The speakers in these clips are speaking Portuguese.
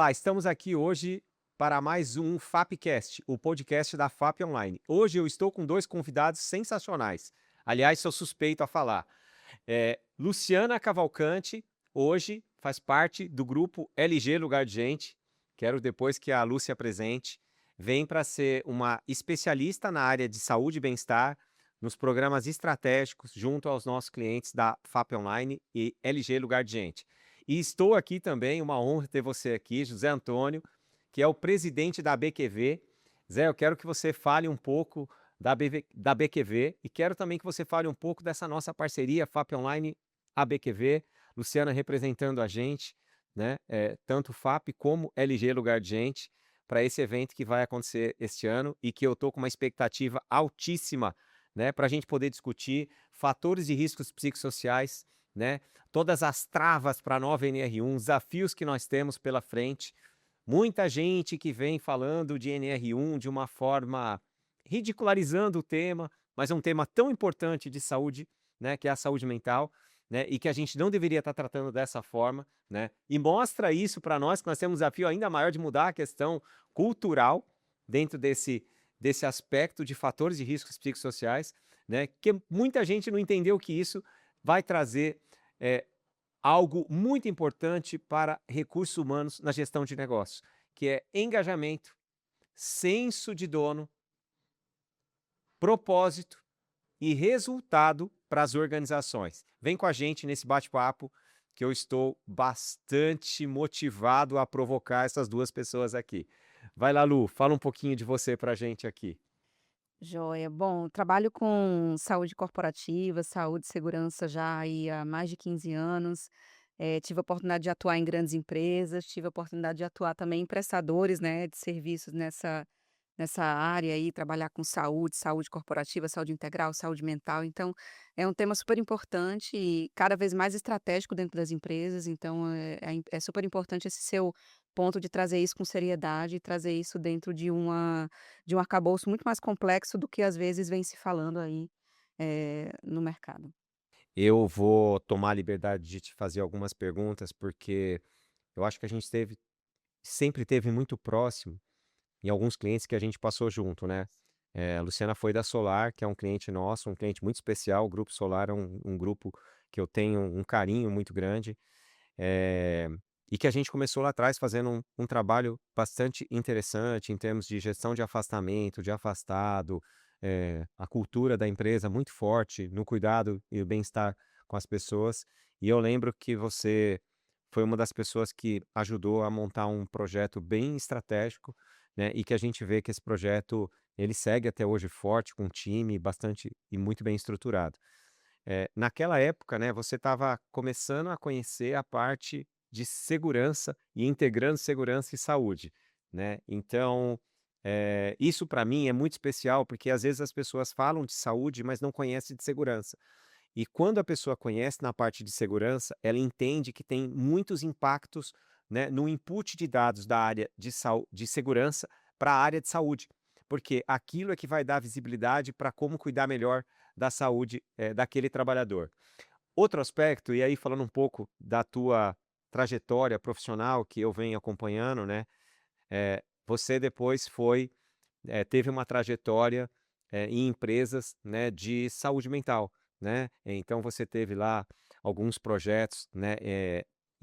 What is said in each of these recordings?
Olá, estamos aqui hoje para mais um FAPcast, o podcast da FAP Online. Hoje eu estou com dois convidados sensacionais. Aliás, sou suspeito a falar. Luciana Cavalcante, hoje faz parte do grupo LG Lugar de Gente. Quero depois que a Lúcia apresente. Vem para ser uma especialista na área de saúde e bem-estar, nos programas estratégicos, junto aos nossos clientes da FAP Online e LG Lugar de Gente. E estou aqui também, uma honra ter você aqui, José Antônio, que é o presidente da BQV. Zé, eu quero que você fale um pouco da BQV e quero também que você fale um pouco dessa nossa parceria FAP Online ABQV, Luciana representando a gente, né? Tanto FAP como LG Lugar de Gente, para esse evento que vai acontecer este ano e que eu estou com uma expectativa altíssima, né? Para a gente poder discutir fatores de riscos psicossociais, né? Todas as travas para a nova NR1, desafios que nós temos pela frente. Muita gente que vem falando de NR1 de uma forma ridicularizando o tema, mas é um tema tão importante de saúde, né, que é a saúde mental, né, e que a gente não deveria estar tratando dessa forma, né? E mostra isso para nós que nós temos um desafio ainda maior de mudar a questão cultural dentro desse aspecto de fatores de riscos psicossociais, né? Que muita gente não entendeu que isso vai trazer algo muito importante para recursos humanos na gestão de negócios, que é engajamento, senso de dono, propósito e resultado para as organizações. Vem com a gente nesse bate-papo que eu estou bastante motivado a provocar essas duas pessoas aqui. Vai lá, Lu, fala um pouquinho de você para a gente aqui. Joia. Bom, trabalho com saúde corporativa, saúde e segurança já aí há mais de 15 anos. Tive a oportunidade de atuar em grandes empresas, tive a oportunidade de atuar também em prestadores, né, de serviços nessa área aí, trabalhar com saúde, saúde corporativa, saúde integral, saúde mental. Então, é um tema super importante e cada vez mais estratégico dentro das empresas. Então, é super importante esse seu ponto de trazer isso com seriedade e trazer isso dentro de um arcabouço muito mais complexo do que às vezes vem se falando aí, no mercado. Eu vou tomar a liberdade de te fazer algumas perguntas, porque eu acho que a gente sempre teve muito próximo em alguns clientes que a gente passou junto, né. A Luciana foi da Solar, que é um cliente nosso, um cliente muito especial. O Grupo Solar é um grupo que eu tenho um carinho muito grande, eh, e que a gente começou lá atrás fazendo um trabalho bastante interessante em termos de gestão de afastamento, de afastado, a cultura da empresa muito forte no cuidado e o bem-estar com as pessoas. E eu lembro que você foi uma das pessoas que ajudou a montar um projeto bem estratégico, né, e que a gente vê que esse projeto, ele segue até hoje forte, com um time bastante e muito bem estruturado. Naquela época, né, você estava começando a conhecer a parte de segurança e integrando segurança e saúde, né. Então, isso para mim é muito especial, porque às vezes as pessoas falam de saúde, mas não conhecem de segurança. E quando a pessoa conhece na parte de segurança, ela entende que tem muitos impactos, né, no input de dados da área de segurança para a área de saúde, porque aquilo é que vai dar visibilidade para como cuidar melhor da saúde, daquele trabalhador. Outro aspecto, e aí falando um pouco da tua trajetória profissional que eu venho acompanhando, né, você depois teve uma trajetória, em empresas, né, de saúde mental, né. Então você teve lá alguns projetos, né,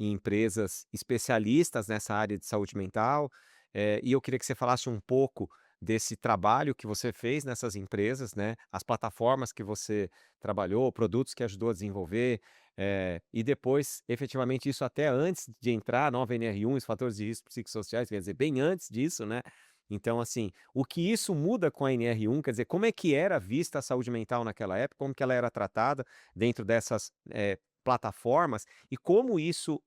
em empresas especialistas nessa área de saúde mental, e eu queria que você falasse um pouco desse trabalho que você fez nessas empresas, né, as plataformas que você trabalhou, produtos que ajudou a desenvolver, e depois, efetivamente, isso até antes de entrar a nova NR1, os fatores de risco psicossociais, quer dizer, bem antes disso, né. Então, assim, o que isso muda com a NR1, quer dizer, como é que era vista a saúde mental naquela época, como que ela era tratada dentro dessas, plataformas e como isso,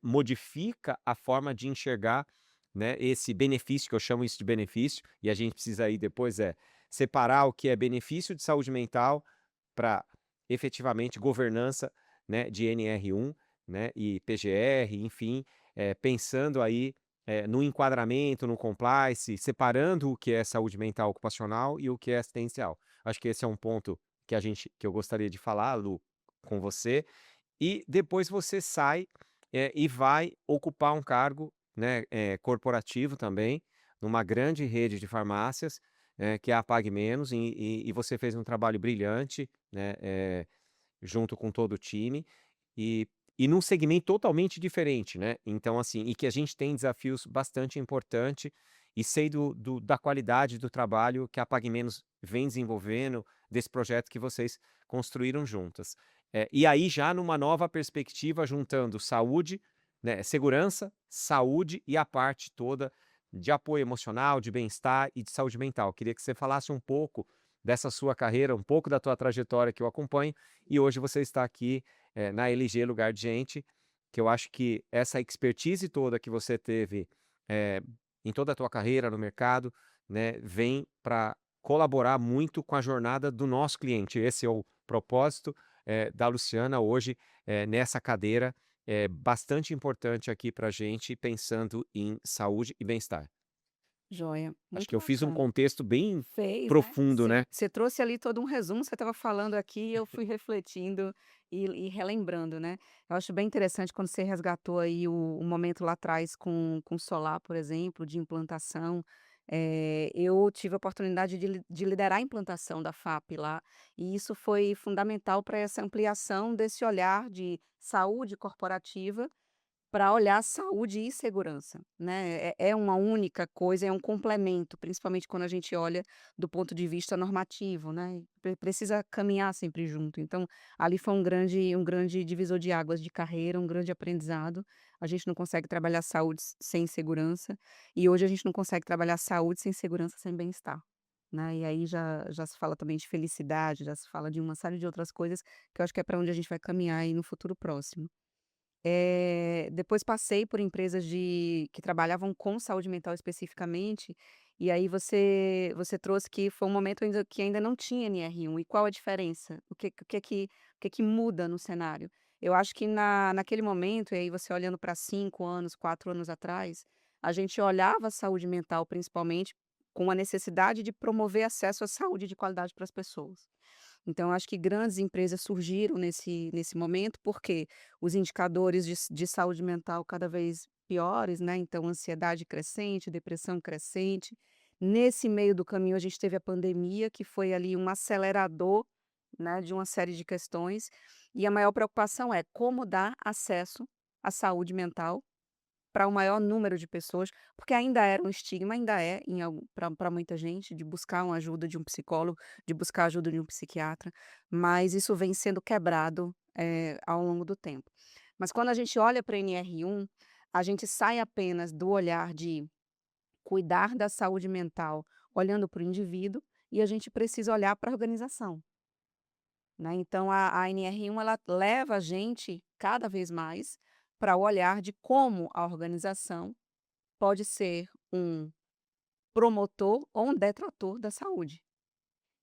modifica a forma de enxergar, né, esse benefício, que eu chamo isso de benefício, e a gente precisa aí depois separar o que é benefício de saúde mental para efetivamente governança, né, de NR1, né, e PGR, enfim, pensando aí no enquadramento, no compliance, separando o que é saúde mental ocupacional e o que é assistencial. Acho que esse é um ponto que eu gostaria de falar, Lu, com você. E depois você sai, e vai ocupar um cargo né, corporativo também, numa grande rede de farmácias, que é a Pague Menos, e você fez um trabalho brilhante, né, junto com todo o time, e num segmento totalmente diferente, né. Então assim, e que a gente tem desafios bastante importante, e sei da qualidade do trabalho que a Pague Menos vem desenvolvendo, desse projeto que vocês construíram juntas. E aí já numa nova perspectiva juntando saúde, né, segurança, saúde e a parte toda de apoio emocional, de bem-estar e de saúde mental. Queria que você falasse um pouco dessa sua carreira, um pouco da tua trajetória que eu acompanho, e hoje você está aqui, na LG Lugar de Gente, que eu acho que essa expertise toda que você teve, eh, em toda a tua carreira no mercado, né, vem para colaborar muito com a jornada do nosso cliente. Esse é o propósito, da Luciana hoje, nessa cadeira, bastante importante aqui para gente, pensando em saúde e bem-estar. Joia, Acho muito que eu fiz um bacana. contexto bem Fez, né. profundo, né. Você trouxe ali todo um resumo, você estava falando aqui e eu fui refletindo e relembrando, né. Eu acho bem interessante quando você resgatou aí o momento lá atrás com solar, por exemplo, de implantação. Eu tive a oportunidade de liderar a implantação da FAP lá, e isso foi fundamental para essa ampliação desse olhar de saúde corporativa para olhar saúde e segurança, né, é uma única coisa, é um complemento, principalmente quando a gente olha do ponto de vista normativo, né, precisa caminhar sempre junto. Então, ali foi um grande divisor de águas de carreira, um grande aprendizado. A gente não consegue trabalhar saúde sem segurança, e hoje a gente não consegue trabalhar saúde sem segurança, sem bem-estar, né, e aí já se fala também de felicidade, já se fala de uma série de outras coisas, que eu acho que é para onde a gente vai caminhar aí no futuro próximo. Depois passei por empresas que trabalhavam com saúde mental especificamente, e aí você trouxe que foi um momento ainda que ainda não tinha NR1, e qual a diferença? O que que muda no cenário? Eu acho que naquele momento, e aí você olhando para 5 anos, 4 anos atrás, a gente olhava a saúde mental principalmente com a necessidade de promover acesso à saúde de qualidade para as pessoas. Então, acho que grandes empresas surgiram nesse momento, porque os indicadores de saúde mental cada vez piores, né, então ansiedade crescente, depressão crescente. Nesse meio do caminho, a gente teve a pandemia, que foi ali um acelerador, né, de uma série de questões, e a maior preocupação é como dar acesso à saúde mental para o maior número de pessoas, porque ainda era um estigma, ainda é para muita gente, de buscar uma ajuda de um psicólogo, de buscar ajuda de um psiquiatra, mas isso vem sendo quebrado, ao longo do tempo. Mas quando a gente olha para NR1, a gente sai apenas do olhar de cuidar da saúde mental, olhando para o indivíduo, e a gente precisa olhar para a organização, né. Então a NR1 ela leva a gente cada vez mais para o olhar de como a organização pode ser um promotor ou um detrator da saúde.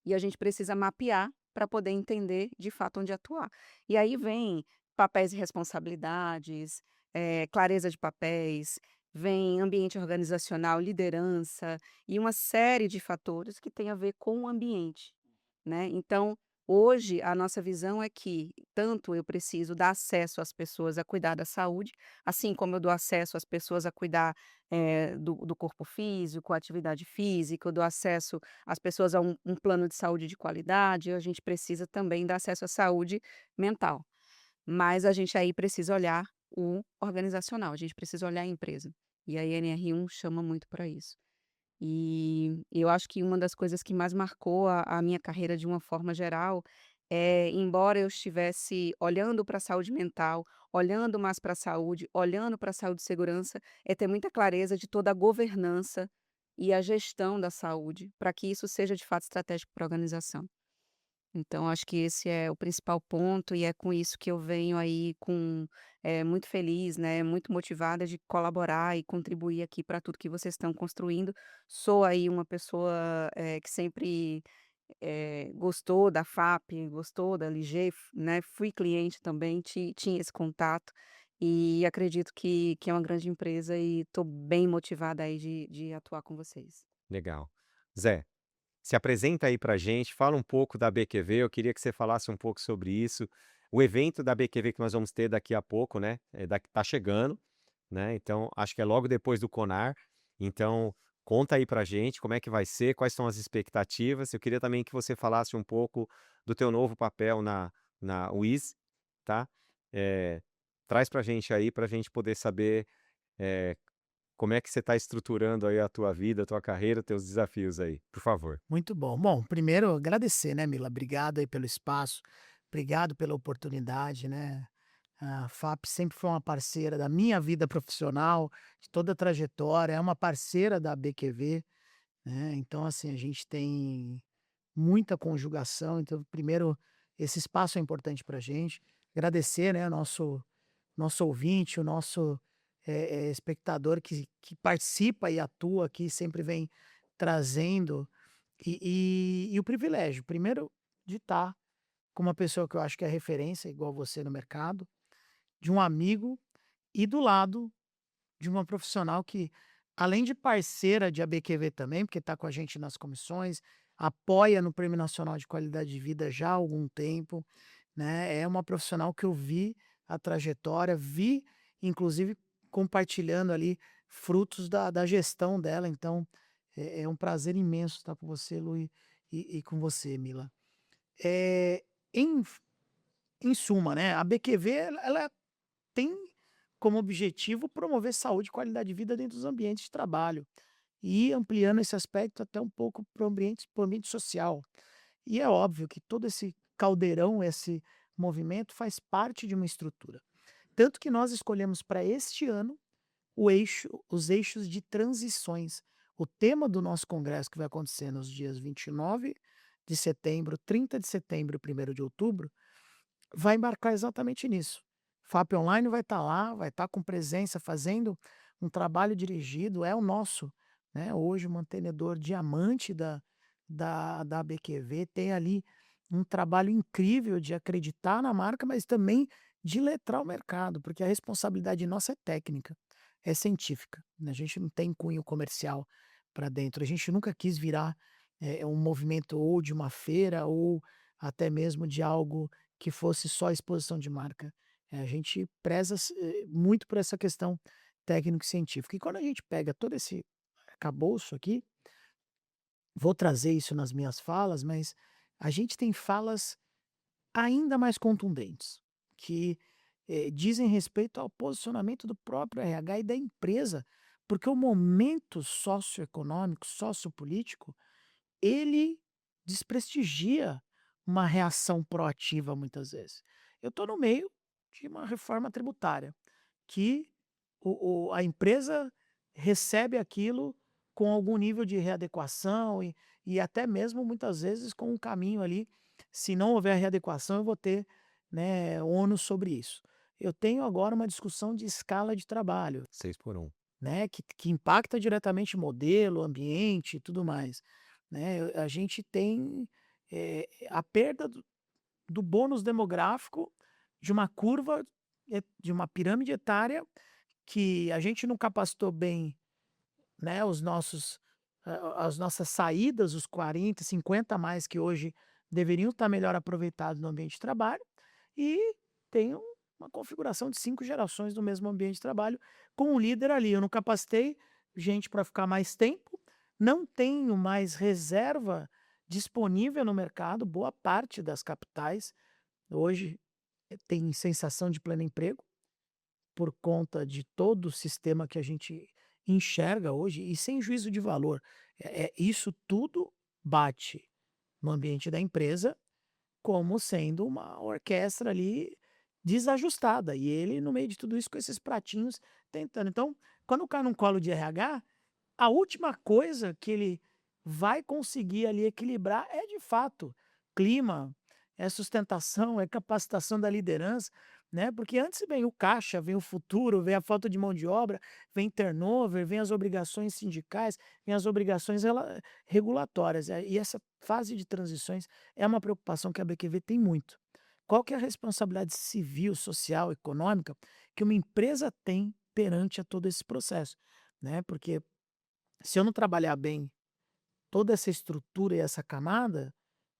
E a gente precisa mapear para poder entender, de fato, onde atuar. E aí vem papéis e responsabilidades, clareza de papéis, vem ambiente organizacional, liderança e uma série de fatores que tem a ver com o ambiente, né. Então, hoje a nossa visão é que tanto eu preciso dar acesso às pessoas a cuidar da saúde, assim como eu dou acesso às pessoas a cuidar, do corpo físico, atividade física, eu dou acesso às pessoas a um plano de saúde de qualidade, a gente precisa também dar acesso à saúde mental. Mas a gente aí precisa olhar o organizacional, a gente precisa olhar a empresa. E a NR1 chama muito para isso. E eu acho que uma das coisas que mais marcou a minha carreira de uma forma geral, embora eu estivesse olhando para a saúde mental, olhando mais para a saúde, olhando para a saúde e segurança, é ter muita clareza de toda a governança e a gestão da saúde, para que isso seja de fato estratégico para a organização. Então acho que esse é o principal ponto e é com isso que eu venho aí muito feliz, né, muito motivada de colaborar e contribuir aqui para tudo que vocês estão construindo. Sou aí uma pessoa, que sempre, gostou da FAP, gostou da LG, né, fui cliente também, tinha esse contato, e acredito que é uma grande empresa e estou bem motivada aí de atuar com vocês. Legal. Zé, se apresenta aí pra gente, fala um pouco da BQV, eu queria que você falasse um pouco sobre isso. O evento da BQV que nós vamos ter daqui a pouco, né, tá chegando, né, então acho que é logo depois do Conar, então conta aí pra gente como é que vai ser, quais são as expectativas. Eu queria também que você falasse um pouco do teu novo papel na Wiz, tá. Eh, Traz pra gente aí, pra gente poder saber, eh, como é que você está estruturando aí a tua vida, a tua carreira, teus desafios aí, por favor. Muito bom. Bom, primeiro agradecer, né, Mila? Obrigado aí pelo espaço, obrigado pela oportunidade, né? A FAP sempre foi uma parceira da minha vida profissional, de toda a trajetória, é uma parceira da BQV, né? Então, assim, a gente tem muita conjugação. Então, primeiro, esse espaço é importante para a gente. Agradecer, né, nosso ouvinte, o nosso espectador que participa e atua aqui, sempre vem trazendo e o privilégio, primeiro, de estar com uma pessoa que eu acho que é referência, igual você no mercado, de um amigo e do lado de uma profissional que, além de parceira de ABQV também, porque está com a gente nas comissões, apoia no Prêmio Nacional de Qualidade de Vida já há algum tempo, né? É uma profissional que eu vi a trajetória, vi, inclusive, compartilhando ali frutos da gestão dela. Então, é um prazer imenso estar com você, Lu, e com você, Mila. É, em, em suma, né? A BQV ela tem como objetivo promover saúde e qualidade de vida dentro dos ambientes de trabalho e ampliando esse aspecto até um pouco para o ambiente social. E é óbvio que todo esse caldeirão, esse movimento faz parte de uma estrutura. Tanto que nós escolhemos para este ano os eixos de transições. O tema do nosso congresso, que vai acontecer nos dias 29 de setembro, 30 de setembro e 1º de outubro, vai embarcar exatamente nisso. FAP Online vai estar lá, vai estar com presença, fazendo um trabalho dirigido, é o nosso, né, hoje o mantenedor diamante da BQV, tem ali um trabalho incrível de acreditar na marca, mas também de letrar o mercado, porque a responsabilidade nossa é técnica, é científica, né, a gente não tem cunho comercial para dentro, a gente nunca quis virar, um movimento ou de uma feira ou até mesmo de algo que fosse só exposição de marca. A gente preza muito por essa questão técnico-científica. E quando a gente pega todo esse arcabouço aqui, vou trazer isso nas minhas falas, mas a gente tem falas ainda mais contundentes, que dizem respeito ao posicionamento do próprio RH e da empresa, porque o momento socioeconômico, sociopolítico, ele desprestigia uma reação proativa muitas vezes. Eu estou no meio de uma reforma tributária, que a empresa recebe aquilo com algum nível de readequação e até mesmo muitas vezes com um caminho ali, se não houver readequação eu vou ter, né, ônus sobre isso. Eu tenho agora uma discussão de escala de trabalho, 6 por 1. né, que impacta diretamente modelo, ambiente e tudo mais, né. A gente tem, a perda do bônus demográfico de uma curva, de uma pirâmide etária que a gente não capacitou bem, né, as nossas saídas, os 40, 50 a mais que hoje deveriam estar melhor aproveitados no ambiente de trabalho, e tem uma configuração de 5 gerações no mesmo ambiente de trabalho, com um líder ali. Eu não capacitei gente para ficar mais tempo, não tenho mais reserva disponível no mercado, boa parte das capitais hoje tem sensação de pleno emprego, por conta de todo o sistema que a gente enxerga hoje e sem juízo de valor. Isso tudo bate no ambiente da empresa como sendo uma orquestra ali desajustada, e ele no meio de tudo isso com esses pratinhos tentando. Então, quando cai num colo de RH, a última coisa que ele vai conseguir ali equilibrar é de fato clima, é sustentação, é capacitação da liderança, né? Porque antes vem o caixa, vem o futuro, vem a falta de mão de obra, vem turnover, vem as obrigações sindicais, vem as obrigações regulatórias. E essa fase de transições é uma preocupação que a BQV tem muito. Qual que é a responsabilidade civil, social, econômica que uma empresa tem perante a todo esse processo, né? Porque se eu não trabalhar bem toda essa estrutura e essa camada,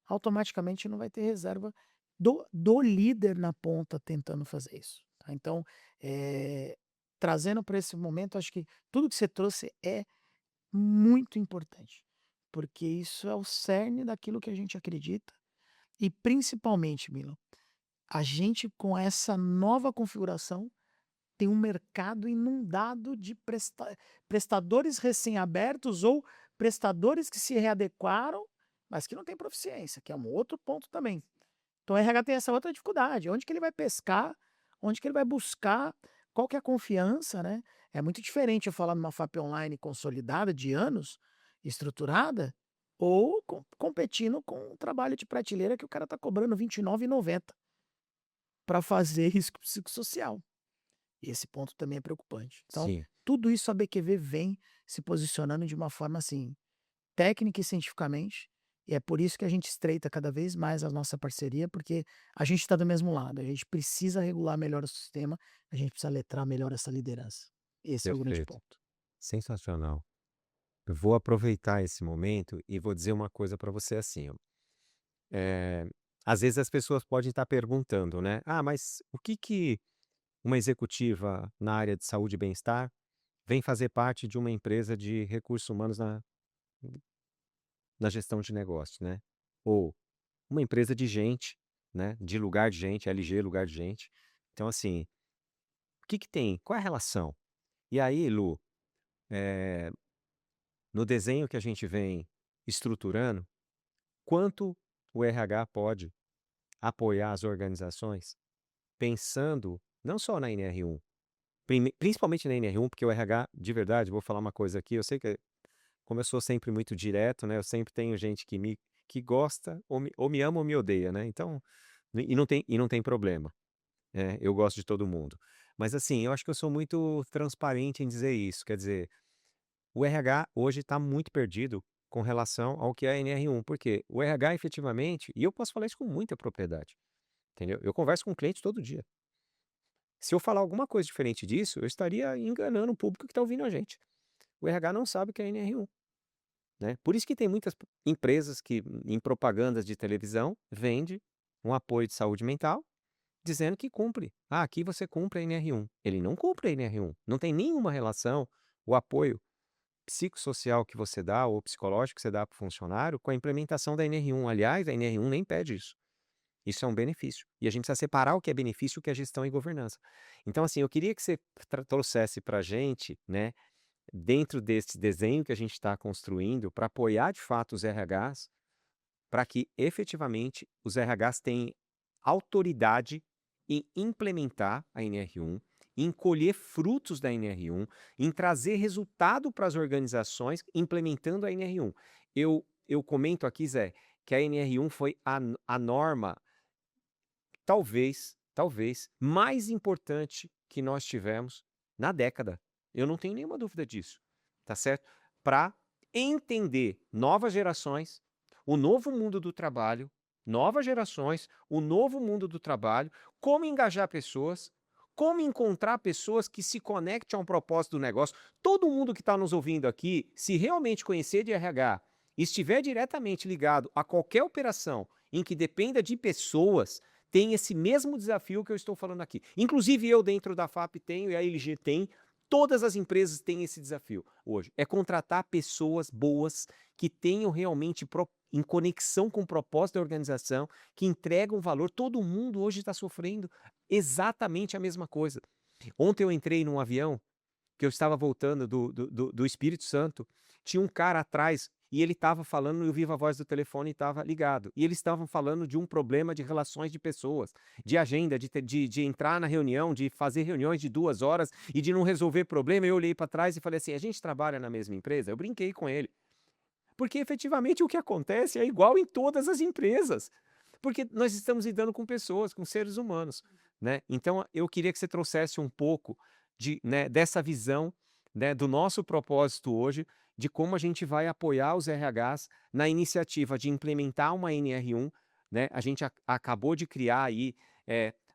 automaticamente não vai ter reserva do líder na ponta tentando fazer isso, tá. Então, eh, trazendo para esse momento, acho que tudo que você trouxe é muito importante, porque isso é o cerne daquilo que a gente acredita e principalmente, Mila, a gente com essa nova configuração tem um mercado inundado de prestadores recém-abertos ou prestadores que se readequaram, mas que não têm proficiência, que é um outro ponto também. Então o RH tem essa outra dificuldade, onde que ele vai pescar, onde que ele vai buscar, qual que é a confiança, né? É muito diferente eu falar numa FAP online consolidada de anos, estruturada, ou competindo com um trabalho de prateleira que o cara está cobrando R$ 29,90 para fazer risco psicossocial. E esse ponto também é preocupante. Então, Sim, tudo isso a BQV vem se posicionando de uma forma assim, técnica e cientificamente, e é por isso que a gente estreita cada vez mais a nossa parceria, porque a gente está do mesmo lado, a gente precisa regular melhor o sistema, a gente precisa letrar melhor essa liderança. Esse é o grande perfeito. ponto. Sensacional. Eu vou aproveitar esse momento e vou dizer uma coisa para você assim, ó. Eh, Às vezes as pessoas podem estar perguntando, né: "Ah, mas o que que uma executiva na área de saúde e bem-estar vem fazer parte de uma empresa de recursos humanos na gestão de negócios, né?" Ou uma empresa de gente, né, de lugar de gente, LG, lugar de gente. Então assim, o que que tem? Qual é a relação? E aí, Lu, eh, no desenho que a gente vem estruturando, quanto o RH pode apoiar as organizações pensando não só na NR1, principalmente na NR1, porque o RH, de verdade, vou falar uma coisa aqui, eu sei que como eu sou sempre muito direto, né, eu sempre tenho gente que gosta ou me ama ou me odeia, né, então e não tem problema, eu gosto de todo mundo. Mas assim, eu acho que eu sou muito transparente em dizer isso, quer dizer, o RH hoje está muito perdido com relação ao que é a NR1, porque o RH efetivamente, e eu posso falar isso com muita propriedade, entendeu? Eu converso com clientes todo dia. Se eu falar alguma coisa diferente disso, eu estaria enganando o público que está ouvindo a gente. O RH não sabe o que é NR1, né? Por isso que tem muitas empresas que, em propagandas de televisão, vende um apoio de saúde mental, dizendo que cumpre. Ah, aqui você cumpre a NR1. Ele não cumpre a NR1. Não tem nenhuma relação o apoio psicossocial que você dá ou psicológico que você dá para o funcionário com a implementação da NR1. Aliás, a NR1 nem pede isso. Isso é um benefício. E a gente precisa separar o que é benefício e o que é gestão e governança. Então, assim, eu queria que você trouxesse para a gente, né, dentro desse desenho que a gente está construindo, para apoiar de fato os RHs, para que efetivamente os RHs tenham autoridade em implementar a NR1, em colher frutos da NR1, em trazer resultado para as organizações implementando a NR1. Eu comento aqui, Zé, que a NR1 foi a norma talvez, mais importante que nós tivemos na década. Eu não tenho nenhuma dúvida disso, tá certo? Para entender novas gerações, o novo mundo do trabalho, novas gerações, o novo mundo do trabalho, como engajar pessoas, como encontrar pessoas que se conectem a um propósito do negócio. Todo mundo que está nos ouvindo aqui, se realmente conhecer de RH, estiver diretamente ligado a qualquer operação em que dependa de pessoas, tem esse mesmo desafio que eu estou falando aqui. Inclusive eu dentro da FAP tenho e a LG tem, todas as empresas têm esse desafio hoje. É contratar pessoas boas que tenham realmente em conexão com o propósito da organização, que entregam valor. Todo mundo hoje está sofrendo exatamente a mesma coisa. Ontem eu entrei num avião que eu estava voltando do Espírito Santo, tinha um cara atrás e ele estava falando, eu vi a voz do telefone e estava ligado. E eles estavam falando de um problema de relações de pessoas, de agenda, de entrar na reunião, de fazer reuniões de 2 horas e de não resolver problema. Eu olhei para trás e falei assim: a gente trabalha na mesma empresa? Eu brinquei com ele. Porque efetivamente o que acontece é igual em todas as empresas. Porque nós estamos lidando com pessoas, com seres humanos, né? Então eu queria que você trouxesse um pouco né, dessa visão, né, do nosso propósito hoje, de como a gente vai apoiar os RHs na iniciativa de implementar uma NR1, né? A gente acabou de criar aí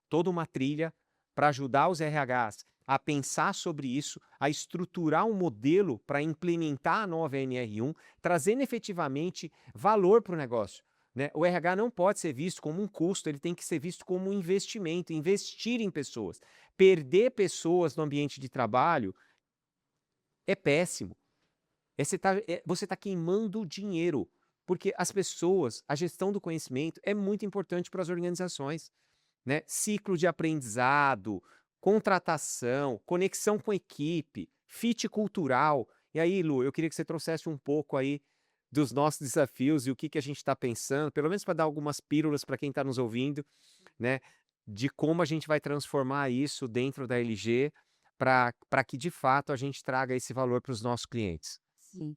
toda uma trilha para ajudar os RHs a pensar sobre isso, a estruturar um modelo para implementar a nova NR1, trazendo efetivamente valor para o negócio. né? O RH não pode ser visto como um custo, ele tem que ser visto como um investimento, investir em pessoas. Perder pessoas no ambiente de trabalho é péssimo. Você tá queimando dinheiro, porque as pessoas, a gestão do conhecimento é muito importante para as organizações, né? Ciclo de aprendizado, contratação, conexão com equipe, fit cultural. E aí, Lu, eu queria que você trouxesse um pouco aí dos nossos desafios e o que que a gente está pensando, pelo menos para dar algumas pílulas para quem está nos ouvindo, né? De como a gente vai transformar isso dentro da LG para que de fato a gente traga esse valor para os nossos clientes. Sim.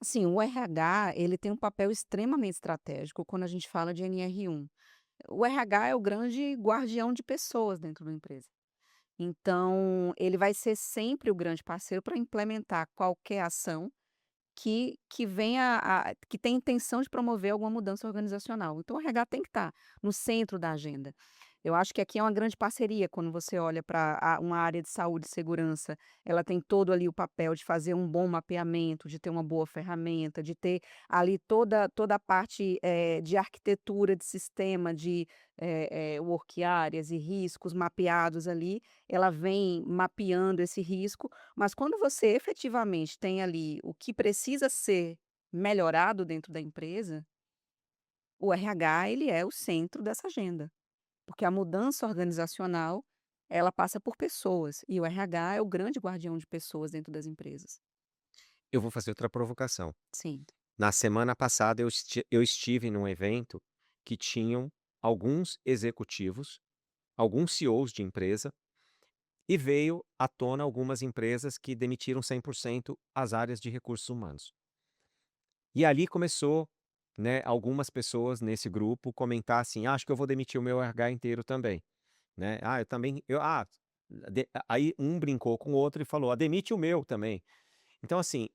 Assim, o RH, ele tem um papel extremamente estratégico quando a gente fala de NR1. O RH é o grande guardião de pessoas dentro da empresa. Então, ele vai ser sempre o grande parceiro para implementar qualquer ação que venha que tem intenção de promover alguma mudança organizacional. Então o RH tem que estar no centro da agenda. Eu acho que aqui é uma grande parceria quando você olha para uma área de saúde e segurança, ela tem todo ali o papel de fazer um bom mapeamento, de ter uma boa ferramenta, de ter ali toda a parte, de arquitetura de sistema, de, work areas e riscos mapeados ali, ela vem mapeando esse risco, mas quando você efetivamente tem ali o que precisa ser melhorado dentro da empresa, o RH ele é o centro dessa agenda, porque a mudança organizacional, ela passa por pessoas, e o RH é o grande guardião de pessoas dentro das empresas. Eu vou fazer outra provocação. Sim, Na semana passada eu estive num evento que tinham alguns executivos, alguns CEOs de empresa, e veio à tona algumas empresas que demitiram 100% as áreas de recursos humanos. E ali começou, né, algumas pessoas nesse grupo comentar assim: "Acho que eu vou demitir o meu RH inteiro também", né. "Ah, eu também aí um brincou com o outro e falou: "Ah, demite o meu também". Então assim,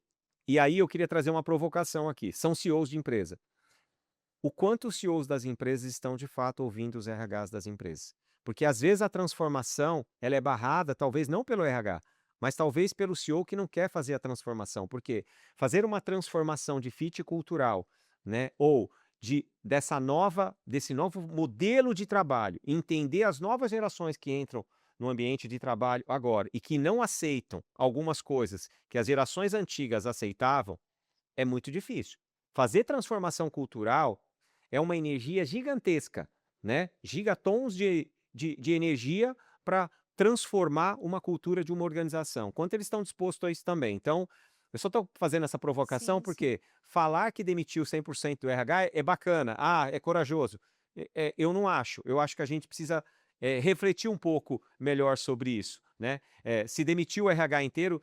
e aí eu queria trazer uma provocação aqui, são CEOs de empresa. O quanto os CEOs das empresas estão de fato ouvindo os RHs das empresas? Porque às vezes a transformação, ela é barrada, talvez não pelo RH, mas talvez pelo CEO que não quer fazer a transformação. Porque fazer uma transformação de fit cultural, né, ou desse novo modelo de trabalho, entender as novas gerações que entram no ambiente de trabalho agora e que não aceitam algumas coisas que as gerações antigas aceitavam, é muito difícil. Fazer transformação cultural é uma energia gigantesca, né, gigatons de energia para transformar uma cultura de uma organização. Quanto eles estão dispostos a isso também. Então, eu só estou fazendo essa provocação, sim, sim. porque falar que demitiu 100% do RH é bacana, é corajoso. Eu não acho, eu acho que a gente precisa, refletir um pouco melhor sobre isso, né. Se demitiu o RH inteiro,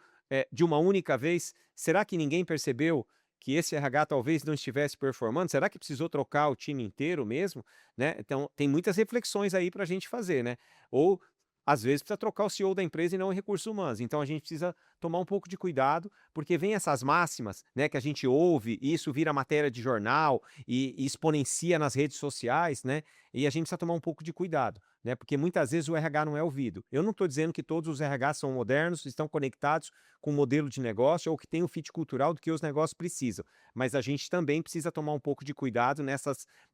de uma única vez, será que ninguém percebeu que esse RH talvez não estivesse performando? Será que precisou trocar o time inteiro mesmo? Né? Então, tem muitas reflexões aí para a gente fazer, né? Ou, às vezes, precisa trocar o CEO da empresa e não em recursos humanos. Então, a gente precisa tomar um pouco de cuidado, porque vem essas máximas, né, que a gente ouve, e isso vira matéria de jornal e exponencia nas redes sociais, né? E a gente precisa tomar um pouco de cuidado, né? Porque muitas vezes o RH não é ouvido. Eu não estou dizendo que todos os RH são modernos, estão conectados com o modelo de negócio ou que tem o fit cultural do que os negócios precisam. Mas a gente também precisa tomar um pouco de cuidado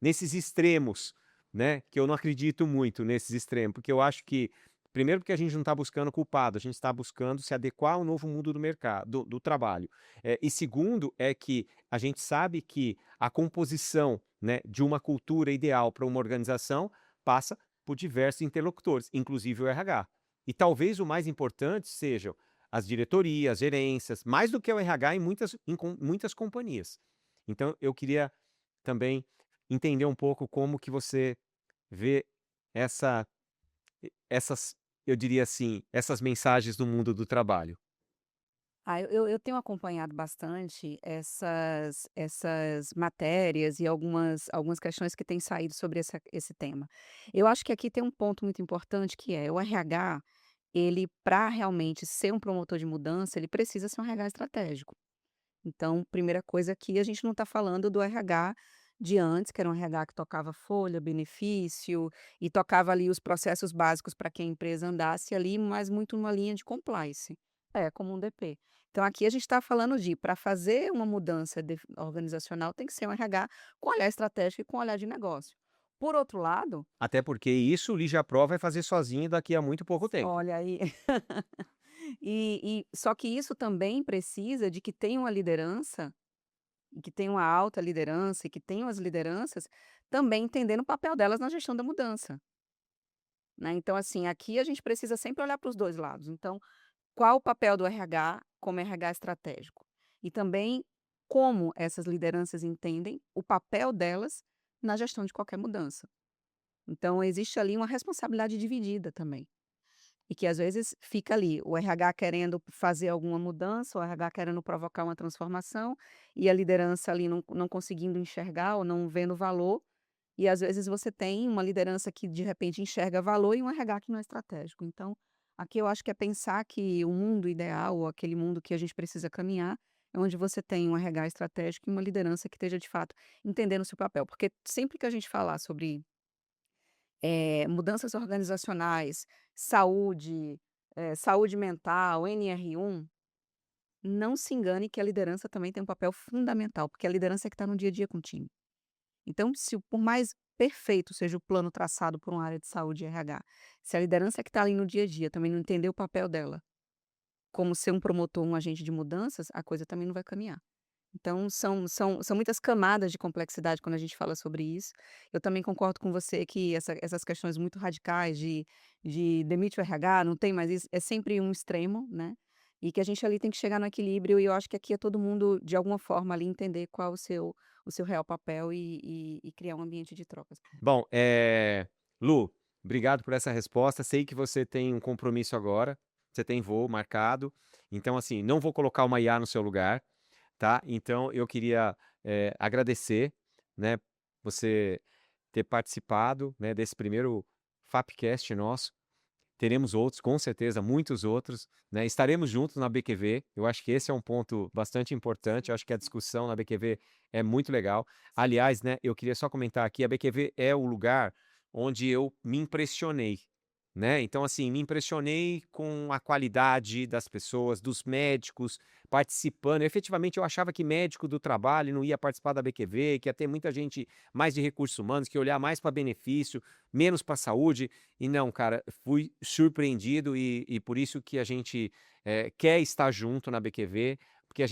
nesses extremos, né? Que eu não acredito muito nesses extremos, porque eu acho que, primeiro, porque a gente não está buscando culpado, a gente está buscando se adequar ao novo mundo do mercado, do trabalho. E segundo, é que a gente sabe que a composição, né, de uma cultura ideal para uma organização passa por diversos interlocutores, inclusive o RH. E talvez o mais importante sejam as diretorias, gerências, mais do que o RH muitas companhias. Então eu queria também entender um pouco como que você vê essa essas, eu diria assim, essas mensagens do mundo do trabalho. Eu tenho acompanhado bastante essas matérias e algumas questões que têm saído sobre esse tema. Eu acho que aqui tem um ponto muito importante que é o RH, ele para realmente ser um promotor de mudança, ele precisa ser um RH estratégico. Então, primeira coisa aqui, a gente não está falando do RH de antes, que era um RH que tocava folha, benefício e tocava ali os processos básicos para que a empresa andasse ali, mas muito numa linha de compliance. É, como um DP. Então aqui a gente está falando de, para fazer uma mudança organizacional, tem que ser um RH com olhar estratégico e com olhar de negócio. Por outro lado, Até porque isso o Lígia Pro vai fazer sozinho daqui a muito pouco tempo. olha aí, só que isso também precisa de que tenha uma liderança, e que tenha uma alta liderança, e que tenham as lideranças também entendendo o papel delas na gestão da mudança, né. Então assim, aqui a gente precisa sempre olhar para os 2 lados. Então, qual o papel do RH como RH estratégico? E também como essas lideranças entendem o papel delas na gestão de qualquer mudança. Então existe ali uma responsabilidade dividida também. E que às vezes fica ali, o RH querendo fazer alguma mudança, o RH querendo provocar uma transformação, e a liderança ali não conseguindo enxergar ou não vendo valor, e às vezes você tem uma liderança que de repente enxerga valor e um RH que não é estratégico. Então, aqui eu acho que é pensar que o mundo ideal, ou aquele mundo que a gente precisa caminhar, é onde você tem um RH estratégico e uma liderança que esteja de fato entendendo o seu papel. Porque sempre que a gente falar sobre mudanças organizacionais, saúde, saúde mental, NR1, não se engane que a liderança também tem um papel fundamental, porque a liderança é que está no dia a dia com o time. Então, se por mais perfeito seja o plano traçado por uma área de saúde e RH, se a liderança que está ali no dia a dia também não entender o papel dela, como ser um promotor, um agente de mudanças, a coisa também não vai caminhar. Então são muitas camadas de complexidade quando a gente fala sobre isso. Eu também concordo com você que essas questões muito radicais de demite o RH, não tem mais isso, é sempre um extremo, né, e que a gente ali tem que chegar no equilíbrio, e eu acho que aqui é todo mundo, de alguma forma, ali entender qual o seu real papel e criar um ambiente de trocas. Bom, Lu, obrigado por essa resposta. Sei que você tem um compromisso agora, você tem voo marcado, então, assim, não vou colocar uma IA no seu lugar, tá? Então eu queria, agradecer, né, você ter participado, né, desse primeiro Fapcast nosso. Teremos outros, com certeza, muitos outros, né? Estaremos juntos na BQV. Eu acho que esse é um ponto bastante importante. Eu acho que a discussão na BQV é muito legal. Aliás, né, eu queria só comentar aqui, a BQV é o lugar onde eu me impressionei, né? Então, assim, me impressionei com a qualidade das pessoas, dos médicos participando. Efetivamente, eu achava que médico do trabalho não ia participar da BQV, que ia ter muita gente mais de recursos humanos, que ia olhar mais para benefício, menos para saúde. E não, cara, fui surpreendido e por isso que a gente quer estar junto na BQV, porque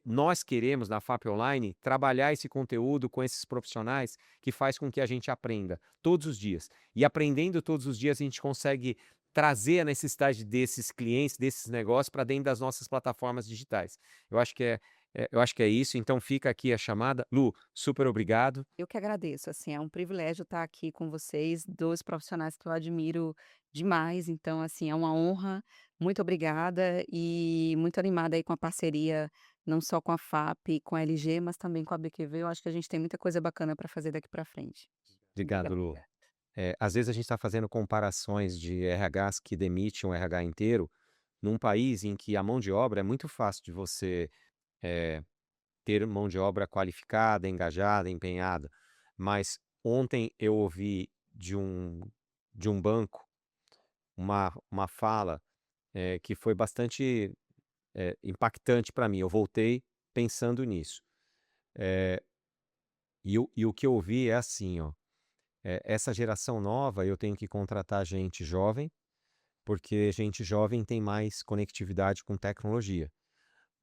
nós queremos, na FAP Online, trabalhar esse conteúdo com esses profissionais que faz com que a gente aprenda todos os dias. E aprendendo todos os dias, a gente consegue trazer a necessidade desses clientes, desses negócios, para dentro das nossas plataformas digitais. Eu acho que é isso, então fica aqui a chamada. Lu, super obrigado. Eu que agradeço, assim, é um privilégio estar aqui com vocês, 2 profissionais que eu admiro demais, então, assim, é uma honra. Muito obrigada e muito animada aí com a parceria, não só com a FAP, com a LG, mas também com a BQV. Eu acho que a gente tem muita coisa bacana para fazer daqui para frente. Obrigado, Obrigada. Lu. Às vezes a gente está fazendo comparações de RHs que demitem um RH inteiro, num país em que a mão de obra é muito fácil de você eh, ter mão de obra qualificada, engajada, empenhada. Mas ontem eu ouvi de um banco uma fala que foi bastante impactante para mim. Eu voltei pensando nisso. E o que eu ouvi é assim, ó. Essa geração nova, eu tenho que contratar gente jovem, porque gente jovem tem mais conectividade com tecnologia.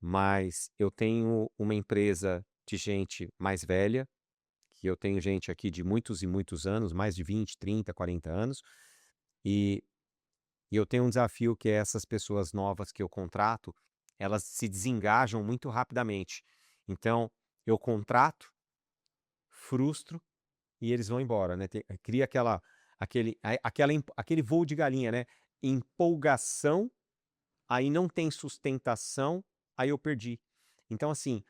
Mas eu tenho uma empresa de gente mais velha, que eu tenho gente aqui de muitos e muitos anos, mais de 20, 30, 40 anos, e, e eu tenho um desafio que é essas pessoas novas que eu contrato, elas se desengajam muito rapidamente. Então, eu contrato, frustro e eles vão embora, né? Cria aquele voo de galinha, né? Empolgação, aí não tem sustentação, aí eu perdi. Então, assim,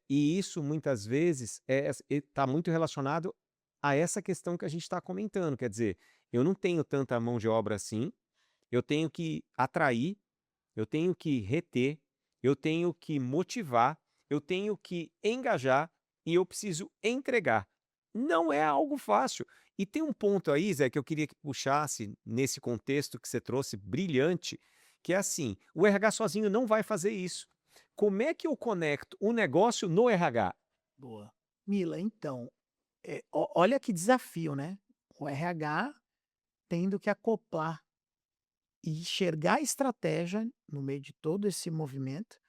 e isso muitas vezes está muito relacionado a essa questão que a gente está comentando. Quer dizer, eu não tenho tanta mão de obra assim, eu tenho que atrair, eu tenho que reter, eu tenho que motivar, eu tenho que engajar e eu preciso entregar. Não é algo fácil. E tem um ponto aí, Zé, que eu queria que puxasse nesse contexto que você trouxe brilhante, que é assim: o RH sozinho não vai fazer isso. como é que eu conecto o negócio no RH? Boa. Mila, então, olha que desafio, né? O RH tendo que acoplar e enxergar a estratégia no meio de todo esse movimento.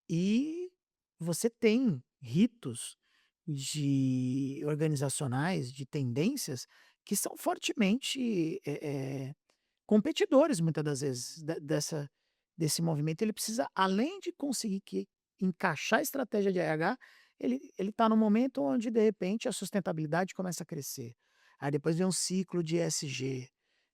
E você tem ritos de organizacionais, de tendências que são fortemente, competidores muitas das vezes desse movimento. Ele precisa, além de conseguir encaixar a estratégia de RH, ele está no momento onde de repente a sustentabilidade começa a crescer. Aí depois vem um ciclo de ESG,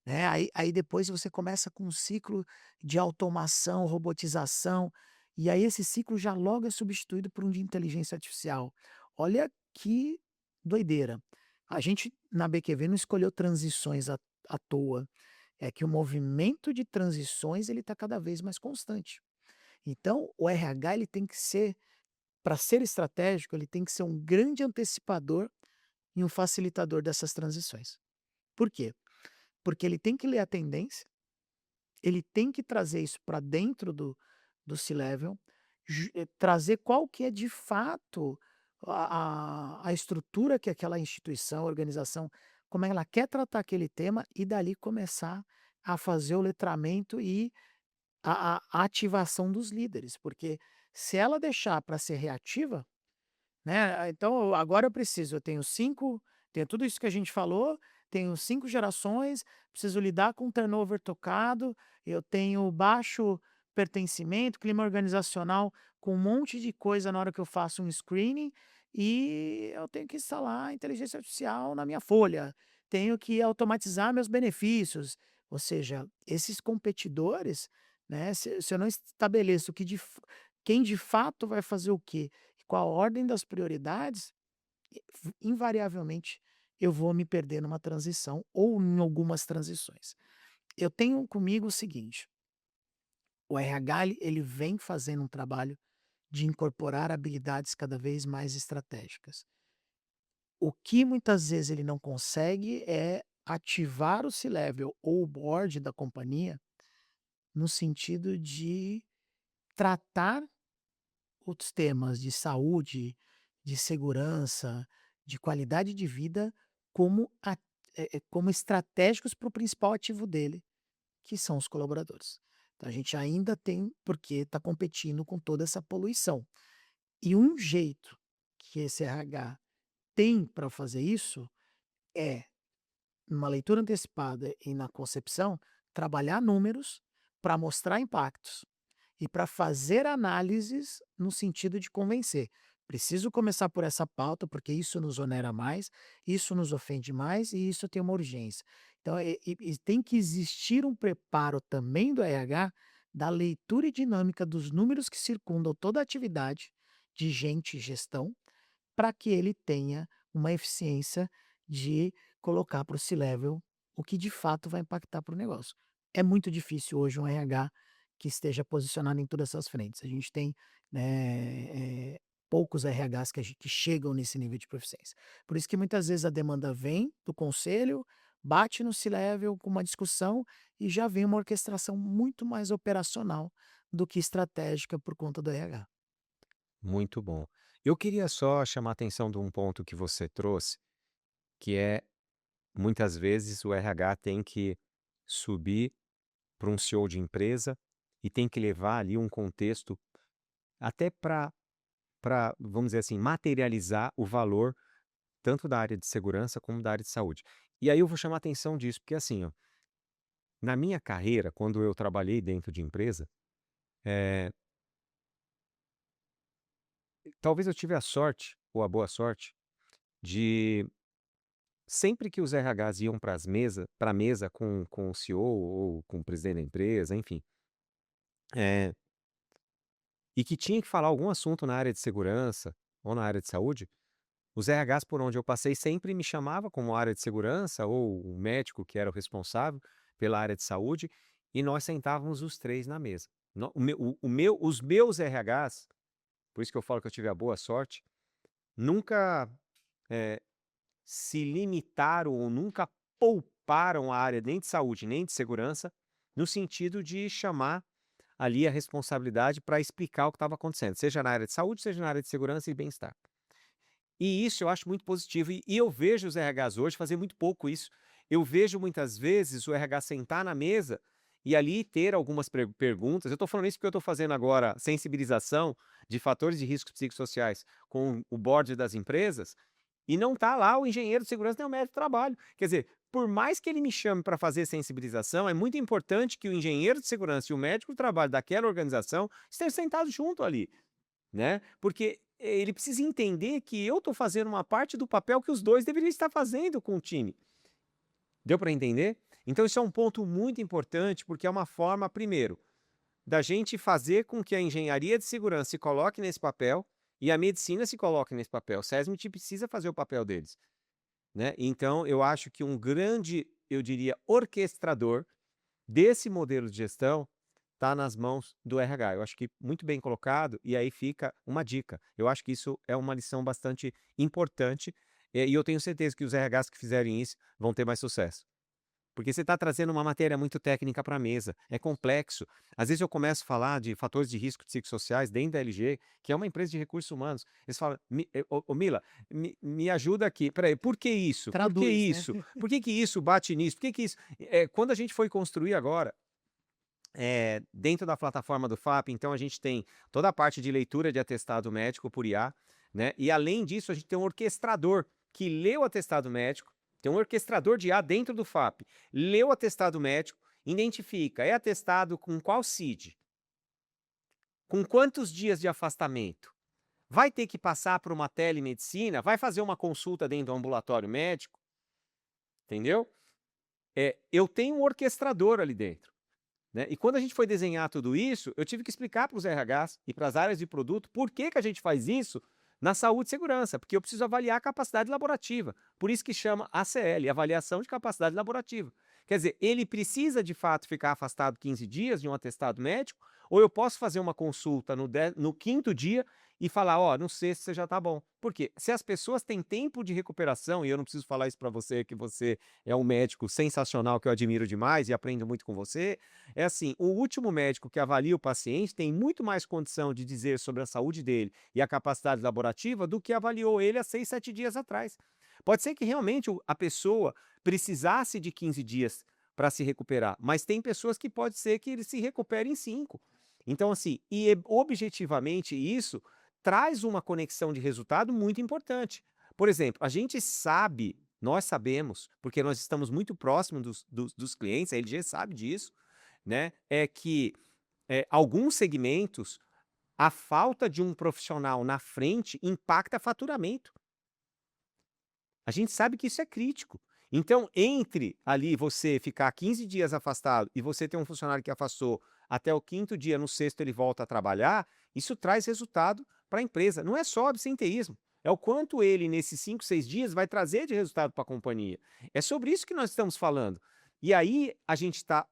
né? Aí depois você começa com um ciclo de automação, robotização, e aí esse ciclo já logo é substituído por um de inteligência artificial. Olha que doideira. A gente na BQV não escolheu transições à toa. É que o movimento de transições ele está cada vez mais constante. Então, o RH ele tem que ser, para ser estratégico, ele tem que ser um grande antecipador e um facilitador dessas transições. Por quê? Porque ele tem que ler a tendência, ele tem que trazer isso para dentro do C-level, trazer qual que é de fato a estrutura que aquela instituição, organização, como ela quer tratar aquele tema e dali começar a fazer o letramento e a ativação dos líderes, porque se ela deixar para ser reativa, né, então agora eu tenho 5, tenho tudo isso que a gente falou, tenho 5 gerações, preciso lidar com turnover tocado, eu tenho baixo pertencimento, clima organizacional com um monte de coisa na hora que eu faço um screening, e eu tenho que instalar inteligência artificial na minha folha, tenho que automatizar meus benefícios. Ou seja, esses competidores, né, se eu não estabeleço quem de fato vai fazer o quê, com a ordem das prioridades, invariavelmente eu vou me perder numa transição ou em algumas transições. Eu tenho comigo o seguinte: o RH ele vem fazendo um trabalho de incorporar habilidades cada vez mais estratégicas. O que muitas vezes ele não consegue é ativar o C-level ou o board da companhia no sentido de tratar os temas de saúde, de segurança, de qualidade de vida como como estratégicos para o principal ativo dele, que são os colaboradores. Então a gente ainda tem porque está competindo com toda essa poluição. E um jeito que esse RH tem para fazer isso é, numa leitura antecipada e na concepção, trabalhar números para mostrar impactos. E para fazer análises no sentido de convencer. Preciso começar por essa pauta, porque isso nos onera mais, isso nos ofende mais e isso tem uma urgência. Então, e tem que existir um preparo também do RH da leitura e dinâmica dos números que circundam toda a atividade de gente e gestão, para que ele tenha uma eficiência de colocar para o C-level o que de fato vai impactar para o negócio. É muito difícil hoje um RH que esteja posicionado em todas essas frentes. A gente tem, né, poucos RHs que chegam nesse nível de proficiência. Por isso que muitas vezes a demanda vem do conselho, bate no C-level com uma discussão e já vem uma orquestração muito mais operacional do que estratégica por conta do RH. Muito bom. Eu queria só chamar a atenção de um ponto que você trouxe, que é muitas vezes o RH tem que subir para um CEO de empresa e tem que levar ali um contexto até para, vamos dizer assim, materializar o valor tanto da área de segurança como da área de saúde. E aí eu vou chamar a atenção disso, porque assim, ó, na minha carreira, quando eu trabalhei dentro de empresa, eh, talvez eu tive a sorte, ou a boa sorte, de sempre que os RHs iam para a mesa com o CEO ou com o presidente da empresa, enfim, eh, e que tinha que falar algum assunto na área de segurança ou na área de saúde, os RHs por onde eu passei sempre me chamava como área de segurança ou o médico que era o responsável pela área de saúde, e nós sentávamos os 3 na mesa. No o meu os meus RHs, por isso que eu falo que eu tive a boa sorte, nunca, eh, se limitaram ou nunca pouparam a área nem de saúde nem de segurança, no sentido de chamar ali a responsabilidade para explicar o que estava acontecendo, seja na área de saúde, seja na área de segurança e bem-estar. E isso eu acho muito positivo e eu vejo os RHs hoje fazer muito pouco isso. Eu vejo muitas vezes o RH sentar na mesa e ali ter algumas perguntas. Eu estou falando isso porque eu estou fazendo agora sensibilização de fatores de riscos psicossociais com o board das empresas e não está lá o engenheiro de segurança nem o médico de trabalho. Quer dizer, por mais que ele me chame para fazer sensibilização, é muito importante que o engenheiro de segurança e o médico de trabalho daquela organização estejam sentados junto ali, né? Porque ele precisa entender que eu estou fazendo uma parte do papel que os dois deveriam estar fazendo com o time. Deu para entender? Então isso é um ponto muito importante, porque é uma forma, primeiro, da gente fazer com que a engenharia de segurança se coloque nesse papel e a medicina se coloque nesse papel. O SESMIT precisa fazer o papel deles, né? Então eu acho que um grande, eu diria, orquestrador desse modelo de gestão está nas mãos do RH. Eu acho que muito bem colocado, e aí fica uma dica. Eu acho que isso é uma lição bastante importante, e eu tenho certeza que os RHs que fizerem isso vão ter mais sucesso. Porque você está trazendo uma matéria muito técnica para a mesa, é complexo. Às vezes eu começo a falar de fatores de risco psicossociais dentro da LG, que é uma empresa de recursos humanos. Eles falam, ô Mila, me ajuda aqui. Peraí, por que isso? Por que Traduz, né? isso? Por que isso bate nisso? Por que isso? Quando a gente foi construir agora, dentro da plataforma do FAP, então a gente tem toda a parte de leitura de atestado médico por IA, né? E além disso, a gente tem um orquestrador que lê o atestado médico, tem um orquestrador de IA dentro do FAP, lê o atestado médico, identifica, é atestado com qual CID, com quantos dias de afastamento, vai ter que passar por uma telemedicina, vai fazer uma consulta dentro do ambulatório médico, entendeu? Eu tenho um orquestrador ali dentro. Né? E quando a gente foi desenhar tudo isso, eu tive que explicar para os RHs e para as áreas de produto por que a gente faz isso na saúde e segurança, porque eu preciso avaliar a capacidade laborativa. Por isso que chama ACL, Avaliação de Capacidade Laborativa. Quer dizer, ele precisa de fato ficar afastado 15 dias de um atestado médico, ou eu posso fazer uma consulta no quinto dia e falar, ó, no sexto você já está bom. Por quê? Se as pessoas têm tempo de recuperação, e eu não preciso falar isso para você, que você é um médico sensacional que eu admiro demais e aprendo muito com você, é assim, o último médico que avalia o paciente tem muito mais condição de dizer sobre a saúde dele e a capacidade laborativa do que avaliou ele há 6, 7 dias atrás. Pode ser que realmente a pessoa precisasse de 15 dias para se recuperar, mas tem pessoas que pode ser que ele se recupere em 5. Então, assim, objetivamente isso traz uma conexão de resultado muito importante. Por exemplo, a gente sabe, nós sabemos, porque nós estamos muito próximos dos clientes, a LG sabe disso, né? É que alguns segmentos, a falta de um profissional na frente impacta faturamento. A gente sabe que isso é crítico. Então, entre ali você ficar 15 dias afastado e você ter um funcionário que afastou até o quinto dia, no sexto ele volta a trabalhar, isso traz resultado para a empresa. Não é só absenteísmo, é o quanto ele, nesses 5, 6 dias, vai trazer de resultado para a companhia. É sobre isso que nós estamos falando. E aí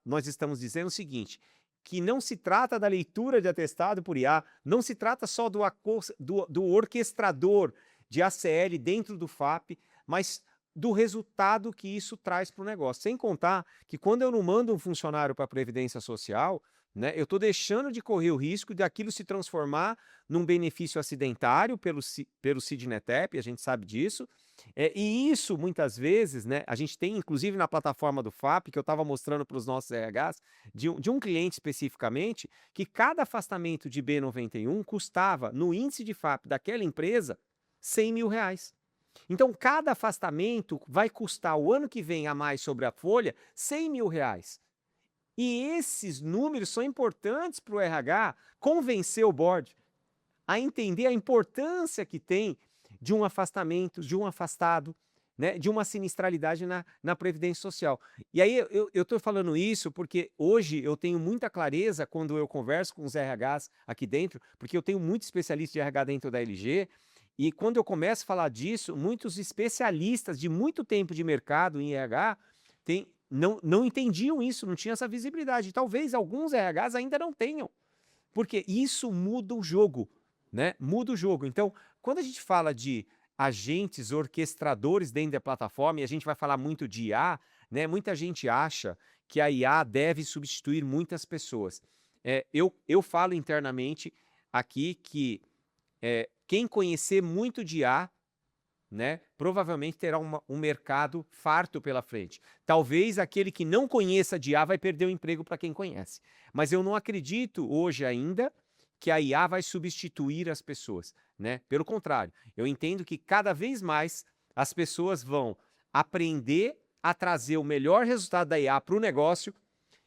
nós estamos dizendo o seguinte, que não se trata da leitura de atestado por IA, não se trata só do orquestrador de ACL dentro do FAP, mas do resultado que isso traz para o negócio. Sem contar que quando eu não mando um funcionário para a Previdência Social, né, eu estou deixando de correr o risco de aquilo se transformar num benefício acidentário pelo CID-NETEP, a gente sabe disso. E isso, muitas vezes, né, a gente tem, inclusive na plataforma do FAP, que eu estava mostrando para os nossos RHs, de um cliente especificamente, que cada afastamento de B91 custava, no índice de FAP daquela empresa, R$100 mil. Então, cada afastamento vai custar o ano que vem a mais sobre a folha R$100 mil. E esses números são importantes para o RH convencer o board a entender a importância que tem de um afastamento, de um afastado, né, de uma sinistralidade na Previdência Social. E aí eu estou falando isso porque hoje eu tenho muita clareza quando eu converso com os RHs aqui dentro, porque eu tenho muito especialista de RH dentro da LG, e quando eu começo a falar disso, muitos especialistas de muito tempo de mercado em RH não entendiam isso, não tinham essa visibilidade. Talvez alguns RHs ainda não tenham, porque isso muda o jogo, né? Muda o jogo. Então, quando a gente fala de agentes orquestradores dentro da plataforma, e a gente vai falar muito de IA, né? Muita gente acha que a IA deve substituir muitas pessoas. eu falo internamente aqui que quem conhecer muito de IA, né, provavelmente terá um mercado farto pela frente. Talvez aquele que não conheça de IA vai perder o emprego para quem conhece. Mas eu não acredito hoje ainda que a IA vai substituir as pessoas, né? Pelo contrário, eu entendo que cada vez mais as pessoas vão aprender a trazer o melhor resultado da IA para o negócio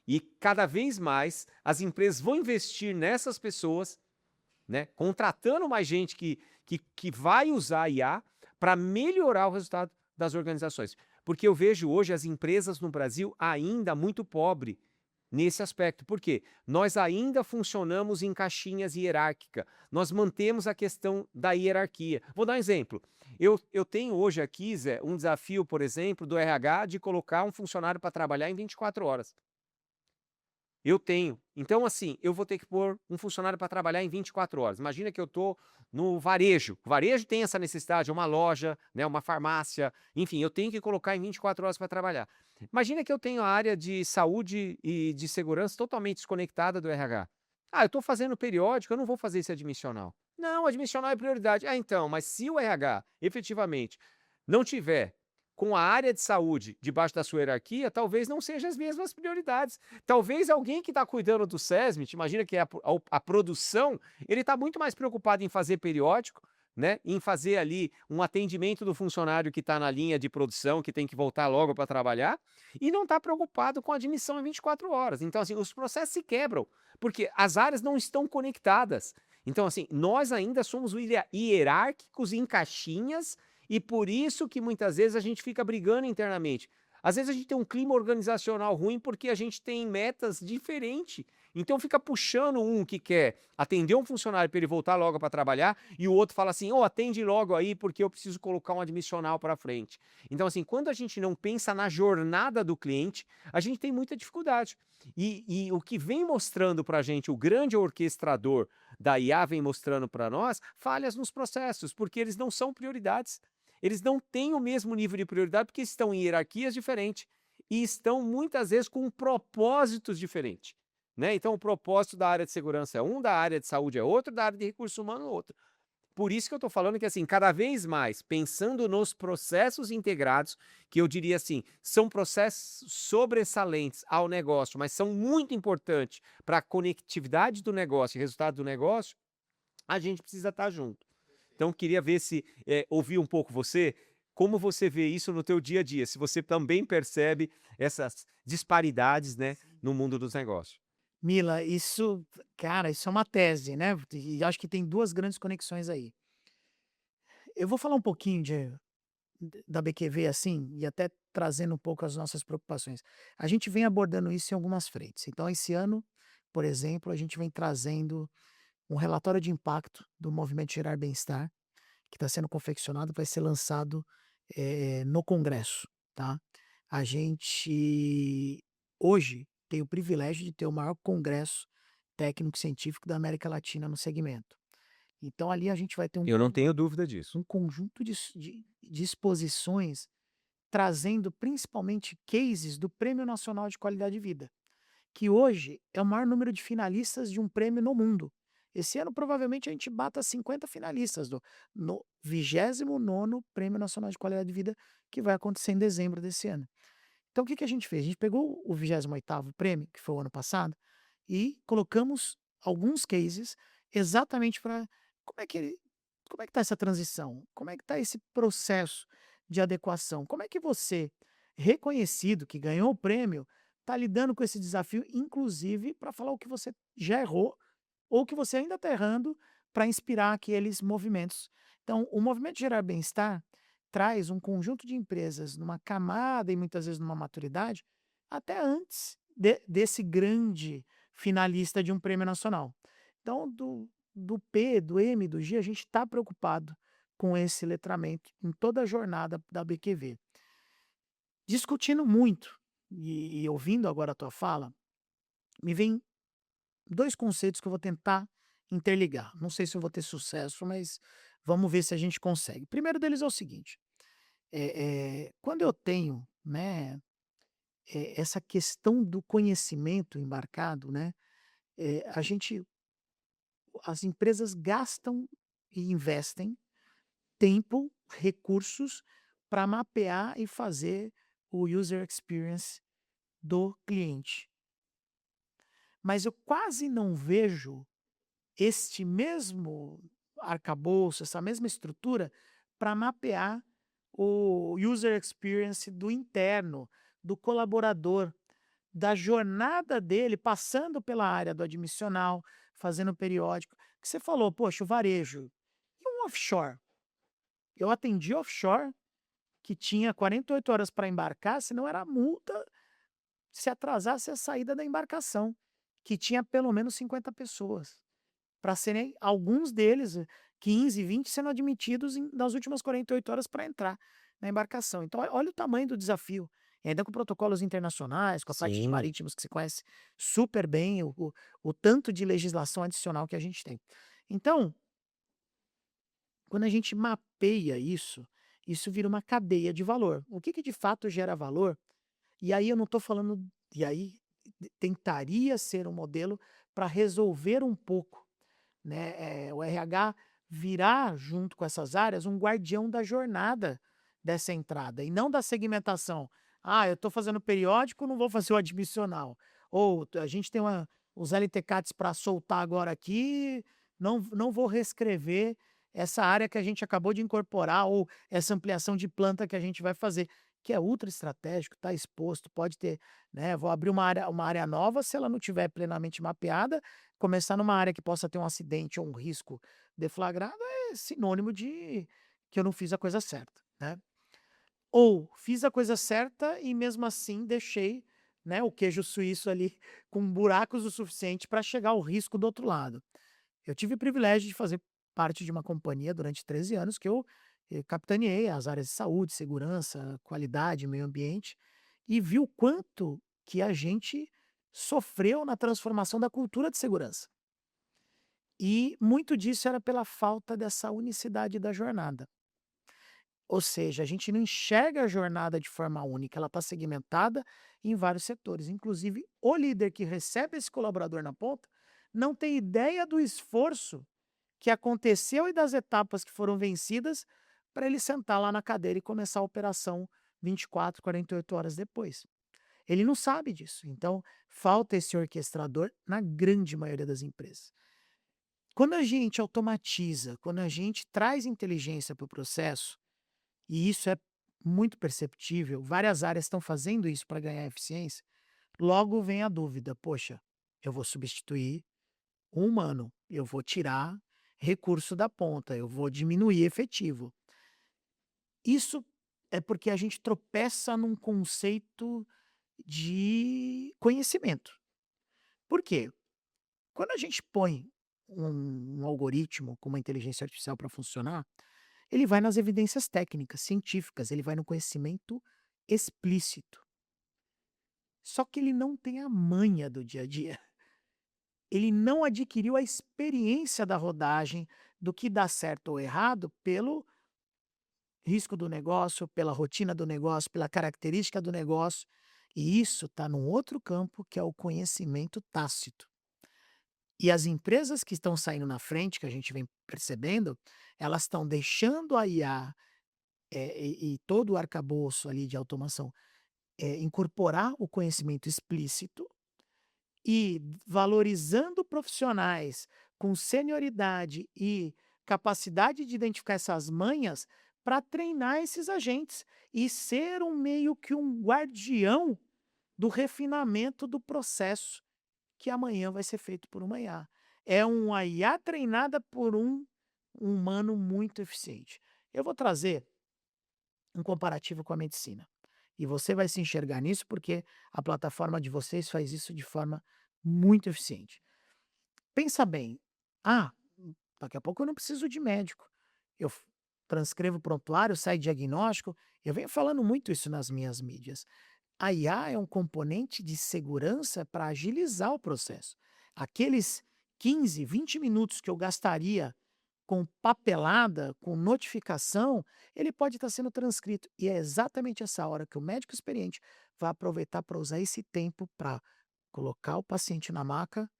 e cada vez mais as empresas vão investir nessas pessoas, né, contratando mais gente que vai usar a IA para melhorar o resultado das organizações. Porque eu vejo hoje as empresas no Brasil ainda muito pobre nesse aspecto. Por quê? Nós ainda funcionamos em caixinhas hierárquicas. Nós mantemos a questão da hierarquia. Vou dar um exemplo. Eu tenho hoje aqui, Zé, um desafio, por exemplo, do RH de colocar um funcionário para trabalhar em 24 horas. Eu tenho. Então, assim, eu vou ter que pôr um funcionário para trabalhar em 24 horas. Imagina que eu estou no varejo. O varejo tem essa necessidade, uma loja, né, uma farmácia, enfim, eu tenho que colocar em 24 horas para trabalhar. Imagina que eu tenho a área de saúde e de segurança totalmente desconectada do RH. Ah, eu estou fazendo periódico, eu não vou fazer esse admissional. Não, admissional é prioridade. Ah, então, mas se o RH efetivamente não tiver com a área de saúde debaixo da sua hierarquia, talvez não sejam as mesmas prioridades. Talvez alguém que está cuidando do SESMIT, imagina que é a produção, ele está muito mais preocupado em fazer periódico, né, em fazer ali um atendimento do funcionário que está na linha de produção, que tem que voltar logo para trabalhar, e não está preocupado com a admissão em 24 horas. Então, assim, os processos se quebram, porque as áreas não estão conectadas. Então, assim, nós ainda somos hierárquicos em caixinhas e por isso que muitas vezes a gente fica brigando internamente. Às vezes a gente tem um clima organizacional ruim porque a gente tem metas diferentes. Então fica puxando um que quer atender um funcionário para ele voltar logo para trabalhar e o outro fala assim: "Oh, atende logo aí porque eu preciso colocar um admissional para frente". Então assim, quando a gente não pensa na jornada do cliente, a gente tem muita dificuldade. E o que vem mostrando para a gente, o grande orquestrador da IA vem mostrando para nós, falhas nos processos, porque eles não são prioridades. Eles não têm o mesmo nível de prioridade porque estão em hierarquias diferentes e estão muitas vezes com propósitos diferentes, né? Então o propósito da área de segurança é um, da área de saúde é outro, da área de recursos humanos é outro. Por isso que eu estou falando que, assim, cada vez mais, pensando nos processos integrados, que eu diria assim, são processos sobressalentes ao negócio, mas são muito importantes para a conectividade do negócio e resultado do negócio, a gente precisa estar junto. Então, queria ver se ouvir um pouco você, como você vê isso no teu dia a dia, se você também percebe essas disparidades, né, no mundo dos negócios. Mila, isso, cara, isso é uma tese, né? E acho que tem duas grandes conexões aí. Eu vou falar um pouquinho da BQV assim, e até trazendo um pouco as nossas preocupações. A gente vem abordando isso em algumas frentes. Então, esse ano, por exemplo, a gente vem trazendo um relatório de impacto do Movimento Gerar Bem-Estar, que está sendo confeccionado, vai ser lançado no Congresso, tá? A gente hoje tem o privilégio de ter o maior congresso técnico-científico da América Latina no segmento. Então ali a gente vai ter Eu não tenho dúvida disso. um conjunto de exposições trazendo principalmente cases do Prêmio Nacional de Qualidade de Vida, que hoje é o maior número de finalistas de um prêmio no mundo. Esse ano provavelmente a gente bata 50 finalistas no 29º Prêmio Nacional de Qualidade de Vida, que vai acontecer em dezembro desse ano. Então o que que a gente fez? A gente pegou o 28º prêmio, que foi o ano passado, e colocamos alguns cases exatamente para como é que ele como é que está essa transição? Como é que está esse processo de adequação? Como é que você, reconhecido que ganhou o prêmio, está lidando com esse desafio, inclusive para falar o que você já errou ou o que você ainda está errando para inspirar aqueles movimentos. Então, o movimento Gerar Bem-Estar traz um conjunto de empresas numa camada e muitas vezes numa maturidade até antes desse grande finalista de um prêmio nacional. Então, do P, do M, do G, a gente está preocupado com esse letramento em toda a jornada da BQV. Discutindo muito e ouvindo agora a tua fala, me vem dois conceitos que eu vou tentar interligar. Não sei se eu vou ter sucesso, mas vamos ver se a gente consegue. O primeiro deles é o seguinte: quando eu tenho, né, essa questão do conhecimento embarcado, né, a gente as empresas gastam e investem tempo, recursos para mapear e fazer o user experience do cliente. Mas eu quase não vejo este mesmo arcabouço, essa mesma estrutura para mapear o user experience do interno, do colaborador, da jornada dele passando pela área do admissional, fazendo periódico. Que você falou, poxa, o varejo. E um offshore? Eu atendi offshore que tinha 48 horas para embarcar, senão era multa se atrasasse a saída da embarcação, que tinha pelo menos 50 pessoas, para serem alguns deles, 15, 20, sendo admitidos nas últimas 48 horas para entrar na embarcação. Então, olha o tamanho do desafio. E ainda com protocolos internacionais, com a parte de Sim, marítimos que você conhece super bem, o tanto de legislação adicional que a gente tem. Então, quando a gente mapeia isso, isso vira uma cadeia de valor. O que de fato gera valor? E aí eu não estou falando, e aí tentaria ser um modelo para resolver um pouco, né, o RH virar junto com essas áreas um guardião da jornada dessa entrada e não da segmentação. "Ah, eu estou fazendo periódico, não vou fazer o admissional", ou "A gente tem os LTCATs para soltar agora aqui, não vou reescrever essa área que a gente acabou de incorporar ou essa ampliação de planta que a gente vai fazer", que é ultra estratégico, está exposto, pode ter, né, vou abrir uma área nova, se ela não tiver plenamente mapeada, começar numa área que possa ter um acidente ou um risco deflagrado é sinônimo de que eu não fiz a coisa certa, né. Ou fiz a coisa certa e mesmo assim deixei, né, o queijo suíço ali com buracos o suficiente para chegar ao risco do outro lado. Eu tive o privilégio de fazer parte de uma companhia durante 13 anos que eu, capitaneei as áreas de saúde, segurança, qualidade, meio ambiente, e vi o quanto que a gente sofreu na transformação da cultura de segurança. E muito disso era pela falta dessa unicidade da jornada. Ou seja, a gente não enxerga a jornada de forma única, ela está segmentada em vários setores. Inclusive, o líder que recebe esse colaborador na ponta não tem ideia do esforço que aconteceu e das etapas que foram vencidas para ele sentar lá na cadeira e começar a operação 24, 48 horas depois. Ele não sabe disso. Então, falta esse orquestrador na grande maioria das empresas. Quando a gente automatiza, quando a gente traz inteligência para o processo, e isso é muito perceptível, várias áreas estão fazendo isso para ganhar eficiência, logo vem a dúvida: poxa, eu vou substituir um humano, eu vou tirar recurso da ponta, eu vou diminuir efetivo. Isso é porque a gente tropeça num conceito de conhecimento. Por quê? Quando a gente põe um algoritmo com uma inteligência artificial para funcionar, ele vai nas evidências técnicas, científicas, ele vai no conhecimento explícito. Só que ele não tem a manha do dia a dia. Ele não adquiriu a experiência da rodagem, do que dá certo ou errado, pelo risco do negócio, pela rotina do negócio, pela característica do negócio. E isso está num outro campo, que é o conhecimento tácito. E as empresas que estão saindo na frente, que a gente vem percebendo, elas estão deixando a IA, e todo o arcabouço ali de automação, incorporar o conhecimento explícito e valorizando profissionais com senioridade e capacidade de identificar essas manhas para treinar esses agentes e ser meio que um guardião do refinamento do processo que amanhã vai ser feito por uma IA. É uma IA treinada por um humano muito eficiente. Eu vou trazer um comparativo com a medicina. E você vai se enxergar nisso, porque a plataforma de vocês faz isso de forma muito eficiente. Pensa bem: "Ah, daqui a pouco eu não preciso de médico. Eu transcrevo o prontuário, sai diagnóstico". Eu venho falando muito isso nas minhas mídias. A IA é um componente de segurança para agilizar o processo. Aqueles 15, 20 minutos que eu gastaria com papelada, com notificação, ele pode estar sendo transcrito. E é exatamente essa hora que o médico experiente vai aproveitar para usar esse tempo para colocar o paciente na maca,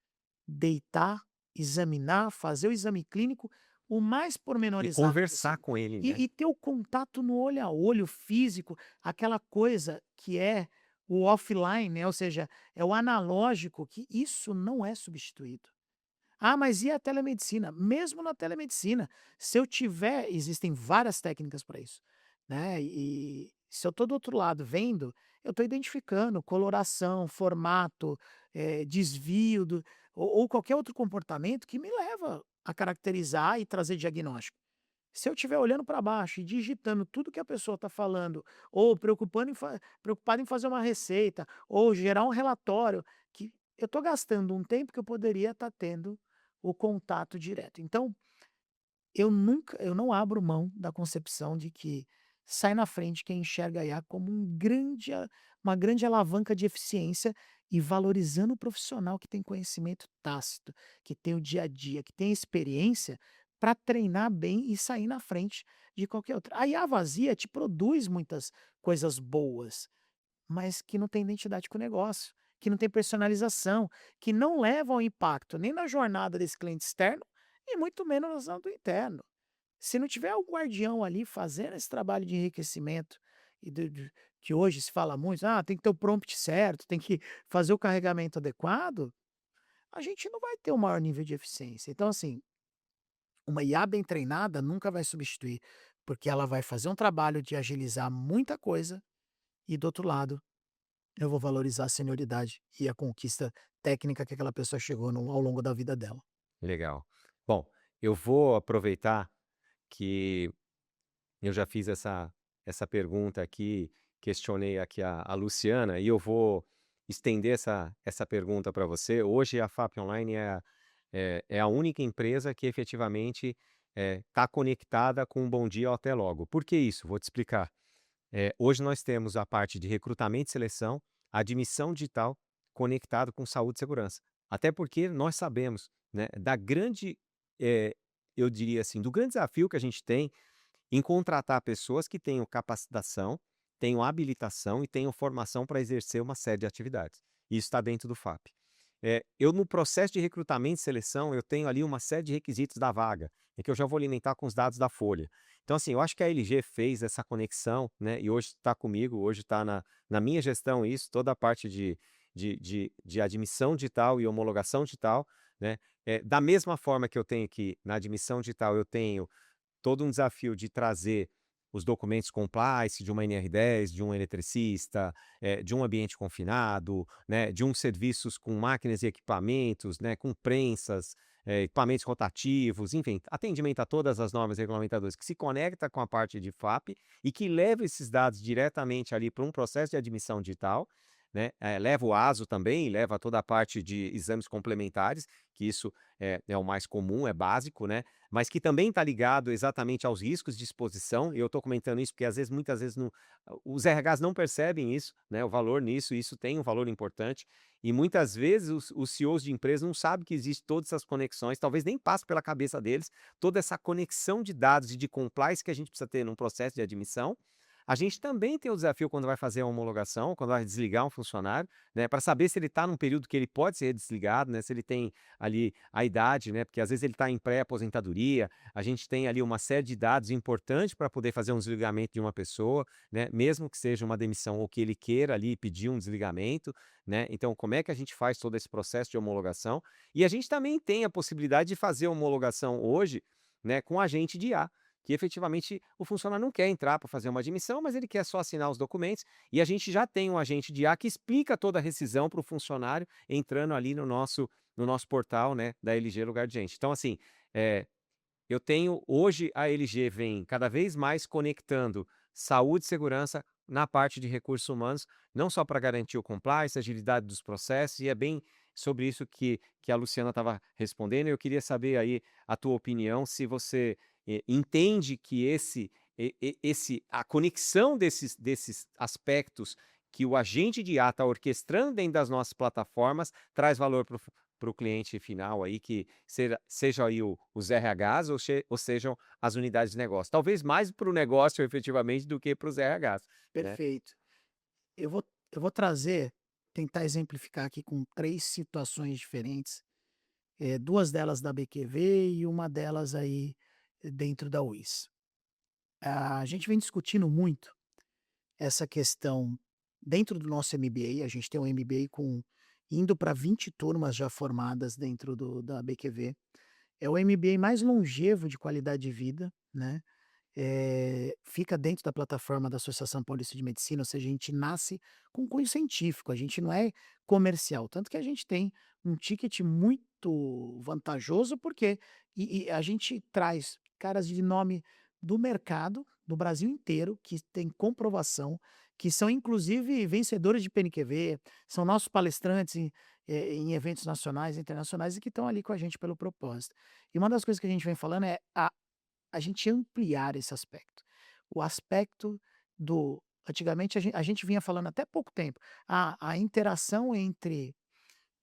deitar, examinar, fazer o exame clínico o mais E pormenorizado conversar possível. com ele, né. E ter o contato no olho a olho, físico, aquela coisa que é o offline, né, ou seja, é o analógico, que isso não é substituído. Ah, mas e a telemedicina? Mesmo na telemedicina, se eu tiver existem várias técnicas para isso, né, e se eu estou do outro lado vendo, eu estou identificando coloração, formato, desvio do ou qualquer outro comportamento que me leva a caracterizar e trazer diagnóstico. Se eu estiver olhando para baixo e digitando tudo que a pessoa está falando, ou preocupado em fazer uma receita, ou gerar um relatório, que eu estou gastando um tempo que eu poderia estar tendo o contato direto. Então, eu não abro mão da concepção de que sai na frente quem enxerga a IA como uma grande alavanca de eficiência e valorizando o profissional que tem conhecimento tácito, que tem o dia a dia, que tem experiência para treinar bem e sair na frente de qualquer outra. A IA vazia te produz muitas coisas boas, mas que não tem identidade com o negócio, que não tem personalização, que não levam ao impacto nem na jornada desse cliente externo e muito menos na do interno. Se não tiver o guardião ali fazendo esse trabalho de enriquecimento e que hoje se fala muito, tem que ter o prompt certo, tem que fazer o carregamento adequado, a gente não vai ter o maior nível de eficiência. Então, assim, uma IA bem treinada nunca vai substituir, porque ela vai fazer um trabalho de agilizar muita coisa e, do outro lado, eu vou valorizar a senioridade e a conquista técnica que aquela pessoa chegou ao longo da vida dela. Legal. Bom, eu vou aproveitar que eu já fiz essa pergunta aqui, questionei aqui a Luciana, e eu vou estender essa pergunta para você. Hoje a FAP Online é a única empresa que efetivamente está conectada com um bom dia ou até logo. Por que isso? Vou te explicar. Hoje nós temos a parte de recrutamento e seleção, admissão digital conectado com saúde e segurança. Até porque nós sabemos, né, eh, eu diria assim, do grande desafio que a gente tem em contratar pessoas que tenham capacitação, tenham habilitação e tenham formação para exercer uma série de atividades. Isso está dentro do FAP. Eu no processo de recrutamento e seleção, eu tenho ali uma série de requisitos da vaga, em que eu já vou alimentar com os dados da folha. Então, assim, eu acho que a LG fez essa conexão, né, e hoje está comigo, hoje está na minha gestão isso, toda a parte de admissão digital e homologação digital, né. Da mesma forma que eu tenho que na admissão digital eu tenho todo um desafio de trazer os documentos compliance de uma NR10, de um eletricista, de um ambiente confinado, né, de uns serviços com máquinas e equipamentos, né, com prensas, equipamentos rotativos, enfim, atendimento a todas as normas regulamentadoras que se conecta com a parte de FAP e que leva esses dados diretamente ali para um processo de admissão digital, né, leva o ASO também, leva toda a parte de exames complementares, que isso é o mais comum, é básico, né, mas que também está ligado exatamente aos riscos de exposição, e eu estou comentando isso porque às vezes muitas vezes os RHs não percebem isso, né, o valor nisso, e isso tem um valor importante, e muitas vezes os CEOs de empresas não sabem que existe todas essas conexões, talvez nem passe pela cabeça deles, toda essa conexão de dados e de compliance que a gente precisa ter num processo de admissão. A gente também tem o desafio quando vai fazer a homologação, quando vai desligar um funcionário, né, para saber se ele está num período que ele pode ser desligado, né, se ele tem ali a idade, né, porque às vezes ele está em pré-aposentadoria, a gente tem ali uma série de dados importantes para poder fazer um desligamento de uma pessoa, né, mesmo que seja uma demissão ou que ele queira ali pedir um desligamento, né, então como é que a gente faz todo esse processo de homologação? E a gente também tem a possibilidade de fazer homologação hoje, né, com agente de IA, que efetivamente o funcionário não quer entrar para fazer uma admissão, mas ele quer só assinar os documentos, e a gente já tem um agente de IA que explica toda a rescisão para o funcionário entrando ali no nosso portal, né, da LG Lugar de Gente. Então, assim, eh, eu tenho hoje a LG vem cada vez mais conectando saúde e segurança na parte de recursos humanos, não só para garantir o compliance, a agilidade dos processos, e é bem sobre isso que a Luciana estava respondendo. Eu queria saber aí a tua opinião, se você entende que a conexão desses aspectos que o agente de IA está orquestrando dentro das nossas plataformas traz valor para o cliente final aí, que seja aí os RHs ou sejam as unidades de negócio. Talvez mais para o negócio efetivamente do que para os RHs, né. Perfeito. Eu vou tentar exemplificar aqui com 3 situações diferentes 2 delas da BQV e uma delas aí dentro da UIS. A gente vem discutindo muito essa questão dentro do nosso MBA. A gente tem um MBA com indo para 20 turmas já formadas dentro da BQV. É o MBA mais longevo de qualidade de vida, né, fica dentro da plataforma da Associação Paulista de Medicina, ou seja, a gente nasce com cunho científico, a gente não é comercial, tanto que a gente tem um ticket muito vantajoso, porque e a gente traz caras de nome do mercado, do Brasil inteiro, que tem comprovação, que são inclusive vencedores de PNQV, são nossos palestrantes em eventos nacionais e internacionais e que estão ali com a gente pelo propósito. E uma das coisas que a gente vem falando é a gente ampliar esse aspecto. O aspecto do antigamente a gente vinha falando até pouco tempo, a interação entre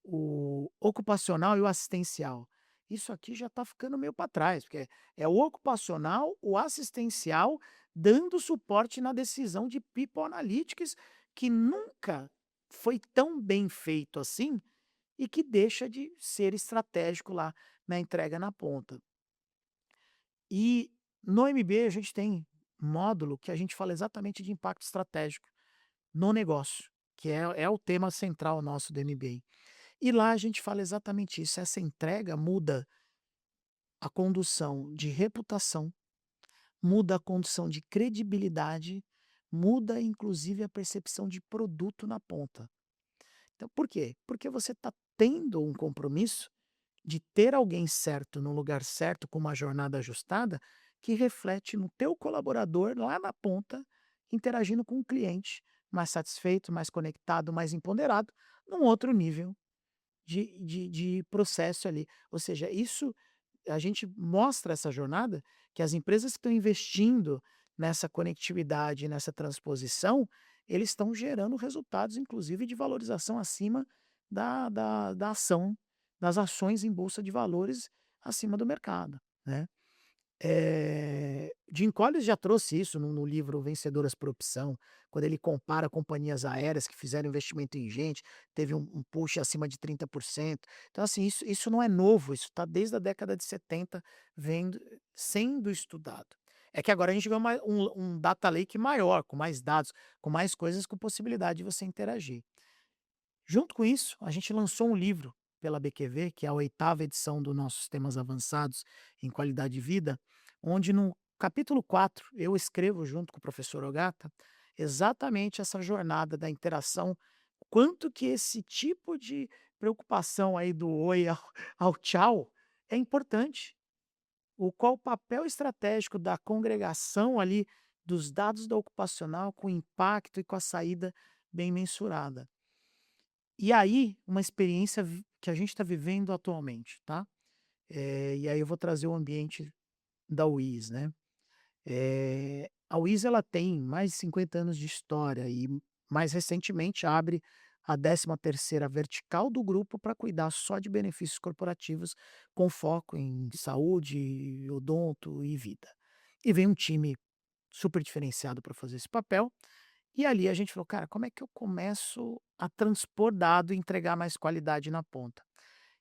o ocupacional e o assistencial. Isso aqui já está ficando meio para trás, porque é o ocupacional, o assistencial, dando suporte na decisão de people analytics, que nunca foi tão bem feito assim, e que deixa de ser estratégico lá na entrega na ponta. E no MBA a gente tem módulo que a gente fala exatamente de impacto estratégico no negócio, que é o tema central nosso do MBA. E lá a gente fala exatamente isso, essa entrega muda a condução de reputação, muda a condução de credibilidade, muda inclusive a percepção de produto na ponta. Então por quê? Porque você está tendo um compromisso de ter alguém certo no lugar certo, com uma jornada ajustada, que reflete no teu colaborador lá na ponta, interagindo com o cliente, mais satisfeito, mais conectado, mais empoderado, num outro nível de processo ali. Ou seja, isso a gente mostra essa jornada que as empresas que estão investindo nessa conectividade, nessa transposição, eles estão gerando resultados, inclusive de valorização acima da ação, das ações em bolsa de valores acima do mercado, né? Jim Collins já trouxe isso no livro Vencedoras por Opção, quando ele compara companhias aéreas que fizeram investimento em gente, teve um push acima de 30%. Então, assim, isso não é novo, isso está desde a década de 70 vendo sendo estudado. É que agora a gente vê um data lake maior, com mais dados, com mais coisas, com possibilidade de você interagir. Junto com isso, a gente lançou um livro pela BQV, que é a 8ª edição do nossos temas avançados em qualidade de vida, onde no capítulo 4 eu escrevo junto com o professor Ogata exatamente essa jornada da interação, quanto que esse tipo de preocupação aí do oi ao tchau é importante, qual o papel estratégico da congregação ali dos dados da ocupacional com impacto e com a saída bem mensurada. E aí, uma experiência que a gente está vivendo atualmente, tá? E aí eu vou trazer o ambiente da UIS, né? A UIS ela tem mais de 50 anos de história e mais recentemente abre a 13ª vertical do grupo para cuidar só de benefícios corporativos com foco em saúde, odonto e vida. E vem um time super diferenciado para fazer esse papel. E ali a gente falou: "Cara, como é que eu começo a transpor dado e entregar mais qualidade na ponta?".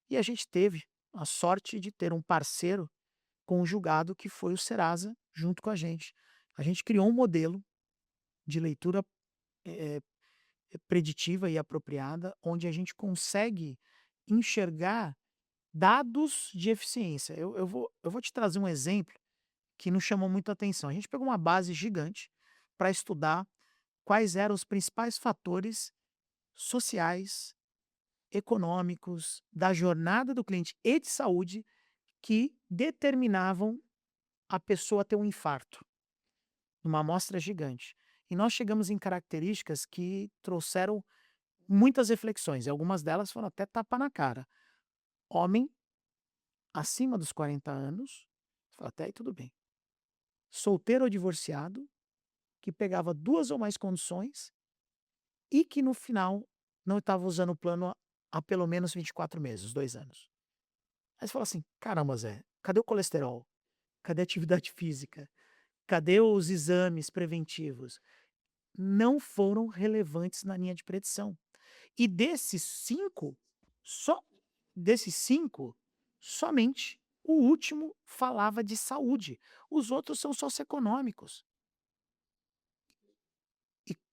E a gente teve a sorte de ter um parceiro conjugado que foi o Serasa junto com a gente. A gente criou um modelo de leitura, eh preditiva e apropriada, onde a gente consegue enxergar dados de eficiência. Eu vou te trazer um exemplo que nos chamou muito a atenção. A gente pegou uma base gigante para estudar quais eram os principais fatores sociais, econômicos, da jornada do cliente e de saúde que determinavam a pessoa ter um infarto, numa amostra gigante. E nós chegamos em características que trouxeram muitas reflexões, e algumas delas foram até tapa na cara. Homem acima dos 40 anos, fala, até aí tudo bem. Solteiro ou divorciado, que pegava 2 ou mais condições e que no final não estava usando o plano há pelo menos 24 meses, 2 anos. Aí você fala assim: "Caramba, Zé, cadê o colesterol? Cadê a atividade física? Cadê os exames preventivos?". Não foram relevantes na linha de predição. E desses 5, só desses 5 somente o último falava de saúde. Os outros são socioeconômicos.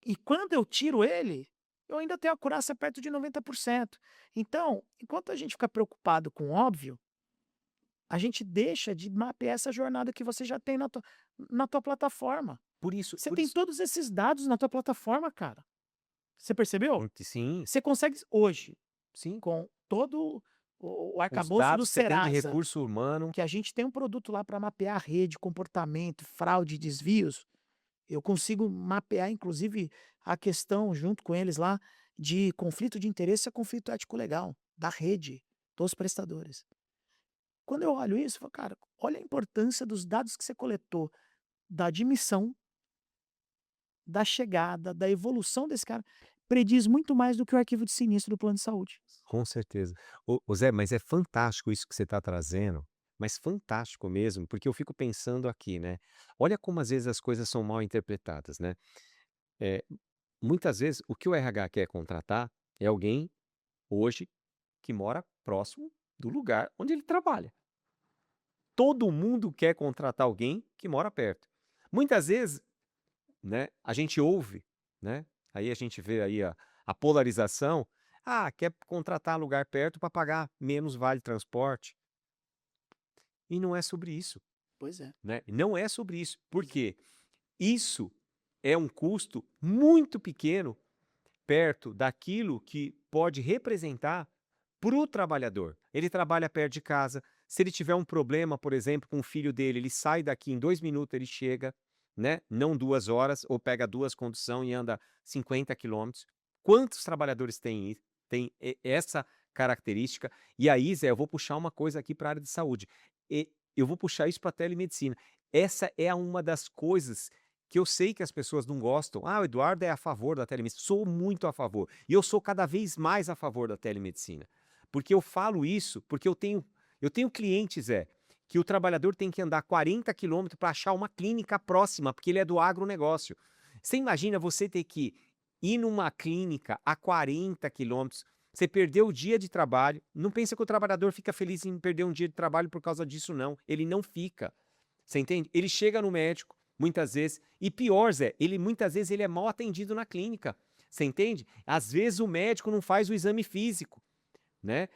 E quando eu tiro ele, eu ainda tenho a acurácia perto de 90%. Então, enquanto a gente fica preocupado com o óbvio, a gente deixa de mapear essa jornada que você já tem na tua plataforma. Por isso, Você por tem isso. todos esses dados na tua plataforma, cara. Você percebeu? Sim, Você consegue hoje, sim. com todo o Os arcabouço do dados que você tem de Serasa, recurso humano. que a gente tem um produto lá para mapear a rede, comportamento, fraude, desvios, eu consigo mapear, inclusive, a questão, junto com eles lá, de conflito de interesse a conflito ético legal, da rede, dos prestadores. Quando eu olho isso, eu falo, cara, olha a importância dos dados que você coletou, da admissão, da chegada, da evolução desse cara, prediz muito mais do que o arquivo de sinistro do plano de saúde. Com certeza. Ô Zé, mas é fantástico isso que você está trazendo, mas fantástico mesmo, porque eu fico pensando aqui, né, olha como às vezes as coisas são mal interpretadas, né. Eh, Muitas vezes o que o RH quer contratar é alguém, hoje, que mora próximo do lugar onde ele trabalha. Todo mundo quer contratar alguém que mora perto. Muitas vezes, né, a gente ouve, né, aí a gente vê aí a polarização, quer contratar lugar perto para pagar menos vale transporte, e não é sobre isso, Pois é. né, não é sobre isso, porque isso é um custo muito pequeno perto daquilo que pode representar para o trabalhador. Ele trabalha perto de casa, se ele tiver um problema, por exemplo, com o filho dele, ele sai daqui em 2 minutos, ele chega, né, não 2 horas, ou pega 2 condução e anda 50 quilômetros. Quantos trabalhadores têm essa característica? E aí, Zé, eu vou puxar uma coisa aqui para a área de saúde, eu vou puxar isso para a telemedicina. Essa é uma das coisas que eu sei que as pessoas não gostam. O Eduardo é a favor da telemedicina. Sou muito a favor. E eu sou cada vez mais a favor da telemedicina. Porque eu falo isso, porque eu tenho clientes, que o trabalhador tem que andar 40 quilômetros para achar uma clínica próxima, porque ele é do agronegócio. Você imagina você ter que ir numa clínica a 40 quilômetros, você perdeu o dia de trabalho. Não pensa que o trabalhador fica feliz em perder um dia de trabalho por causa disso, não. Ele não fica. Você entende? Ele chega no médico, muitas vezes, e pior, Zé, muitas vezes ele é mal atendido na clínica. Você entende? Às vezes o médico não faz o exame físico, né?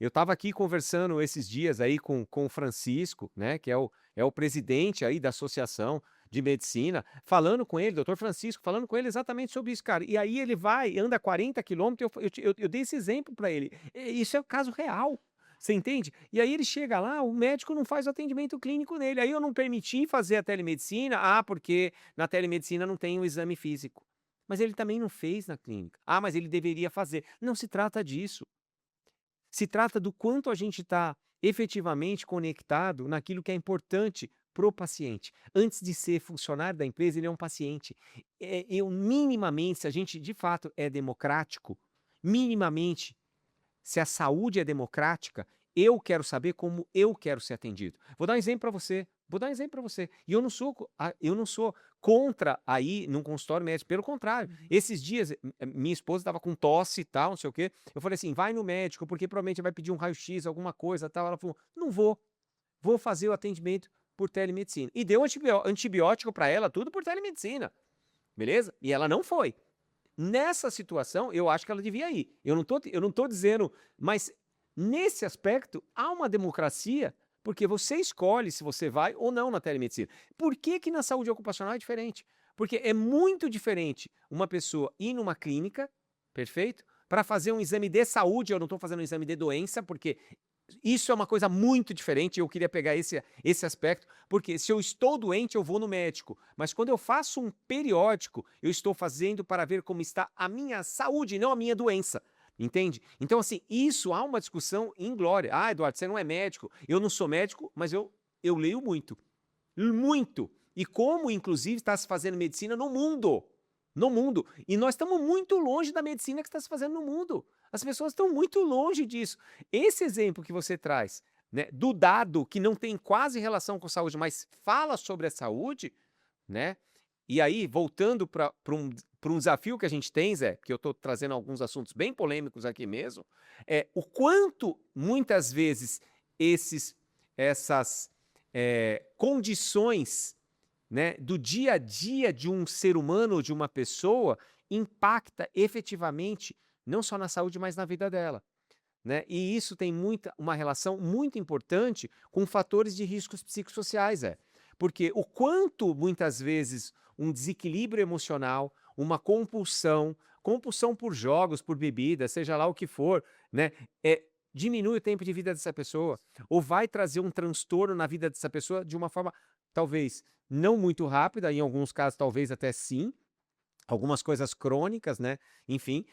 Eu estava aqui conversando esses dias aí com o Francisco, né, que é o presidente aí da Associação de Medicina, falando com ele, doutor Francisco, falando com ele exatamente sobre isso, cara. E aí ele vai, anda 40 quilômetros, eu dei esse exemplo para ele. Isso é o caso real. Você entende? E aí ele chega lá, o médico não faz o atendimento clínico nele. Aí eu não permiti fazer a telemedicina, porque na telemedicina não tem o exame físico. Mas ele também não fez na clínica. Mas ele deveria fazer. Não se trata disso. Se trata do quanto a gente está efetivamente conectado naquilo que é importante para o paciente. Antes de ser funcionário da empresa, ele é um paciente. Eu minimamente, se a gente de fato é democrático, minimamente, se a saúde é democrática, eu quero saber como eu quero ser atendido. Vou dar um exemplo para você. Vou dar um exemplo para você. E eu não sou contra aí num consultório médico, pelo contrário. Esses dias, minha esposa estava com tosse e tal, não sei o quê. Eu falei assim: vai no médico, porque provavelmente vai pedir um raio-x, alguma coisa tal. Ela falou: não vou fazer o atendimento por telemedicina. E deu antibiótico para ela, tudo por telemedicina. Beleza? E ela não foi. Nessa situação, eu acho que ela devia ir. Eu não tô dizendo, mas nesse aspecto há uma democracia, porque você escolhe se você vai ou não na telemedicina. Por que que na saúde ocupacional é diferente? Porque é muito diferente uma pessoa ir numa clínica, perfeito? Para fazer um exame de saúde, eu não estou fazendo um exame de doença, porque isso é uma coisa muito diferente, eu queria pegar esse aspecto, porque se eu estou doente, eu vou no médico, mas quando eu faço um periódico, eu estou fazendo para ver como está a minha saúde, não a minha doença, entende? Então, assim, isso há uma discussão inglória. Eduardo, você não é médico, eu não sou médico, mas eu leio muito, muito, e como, inclusive, está se fazendo medicina no mundo, e nós estamos muito longe da medicina que está se fazendo no mundo. As pessoas estão muito longe disso. Esse exemplo que você traz, né, do dado que não tem quase relação com saúde, mas fala sobre a saúde, né? E aí, voltando para um desafio que a gente tem, Zé, que eu estou trazendo alguns assuntos bem polêmicos aqui mesmo, o quanto muitas vezes essas condições, né, do dia a dia de um ser humano ou de uma pessoa impacta efetivamente não só na saúde, mas na vida dela, né? E isso tem uma relação muito importante com fatores de riscos psicossociais, porque o quanto muitas vezes um desequilíbrio emocional, uma compulsão por jogos, por bebida, seja lá o que for, né, diminui o tempo de vida dessa pessoa, ou vai trazer um transtorno na vida dessa pessoa de uma forma talvez não muito rápida, em alguns casos talvez até sim, algumas coisas crônicas, né? Enfim,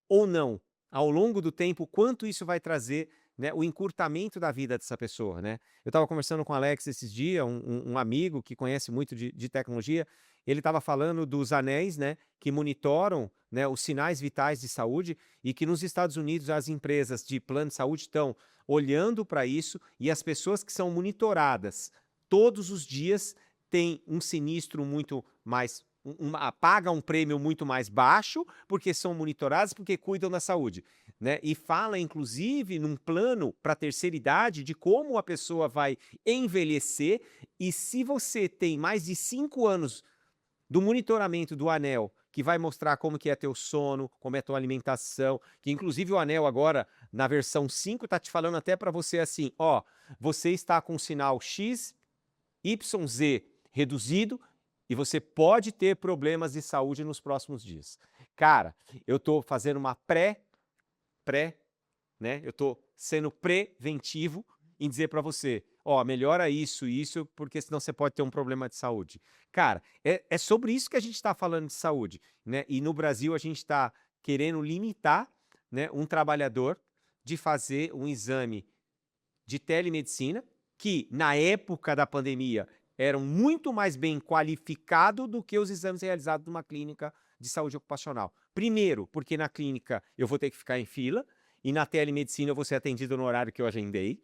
ou não. Ao longo do tempo, quanto isso vai trazer, né, o encurtamento da vida dessa pessoa, né? Eu estava conversando com o Alex esses dias, um amigo que conhece muito de tecnologia, ele estava falando dos anéis, né, que monitoram, né, os sinais vitais de saúde e que nos Estados Unidos as empresas de plano de saúde estão olhando para isso e as pessoas que são monitoradas todos os dias têm um sinistro muito mais paga um prêmio muito mais baixo, porque são monitorados, porque cuidam da saúde, né? E fala, inclusive, num plano para a terceira idade, de como a pessoa vai envelhecer, e se você tem mais de 5 anos do monitoramento do anel, que vai mostrar como que é teu sono, como é tua alimentação, que inclusive o anel agora, na versão 5, tá te falando até para você assim, ó, você está com sinal X, Y, Z reduzido, e você pode ter problemas de saúde nos próximos dias. Cara, eu estou fazendo uma né? Eu estou sendo preventivo em dizer para você, ó, melhora isso, porque senão você pode ter um problema de saúde. Cara, é sobre isso que a gente está falando de saúde, né? E no Brasil a gente está querendo limitar, né, um trabalhador de fazer um exame de telemedicina, que na época da pandemia eram muito mais bem qualificados do que os exames realizados numa clínica de saúde ocupacional. Primeiro, porque na clínica eu vou ter que ficar em fila, e na telemedicina eu vou ser atendido no horário que eu agendei.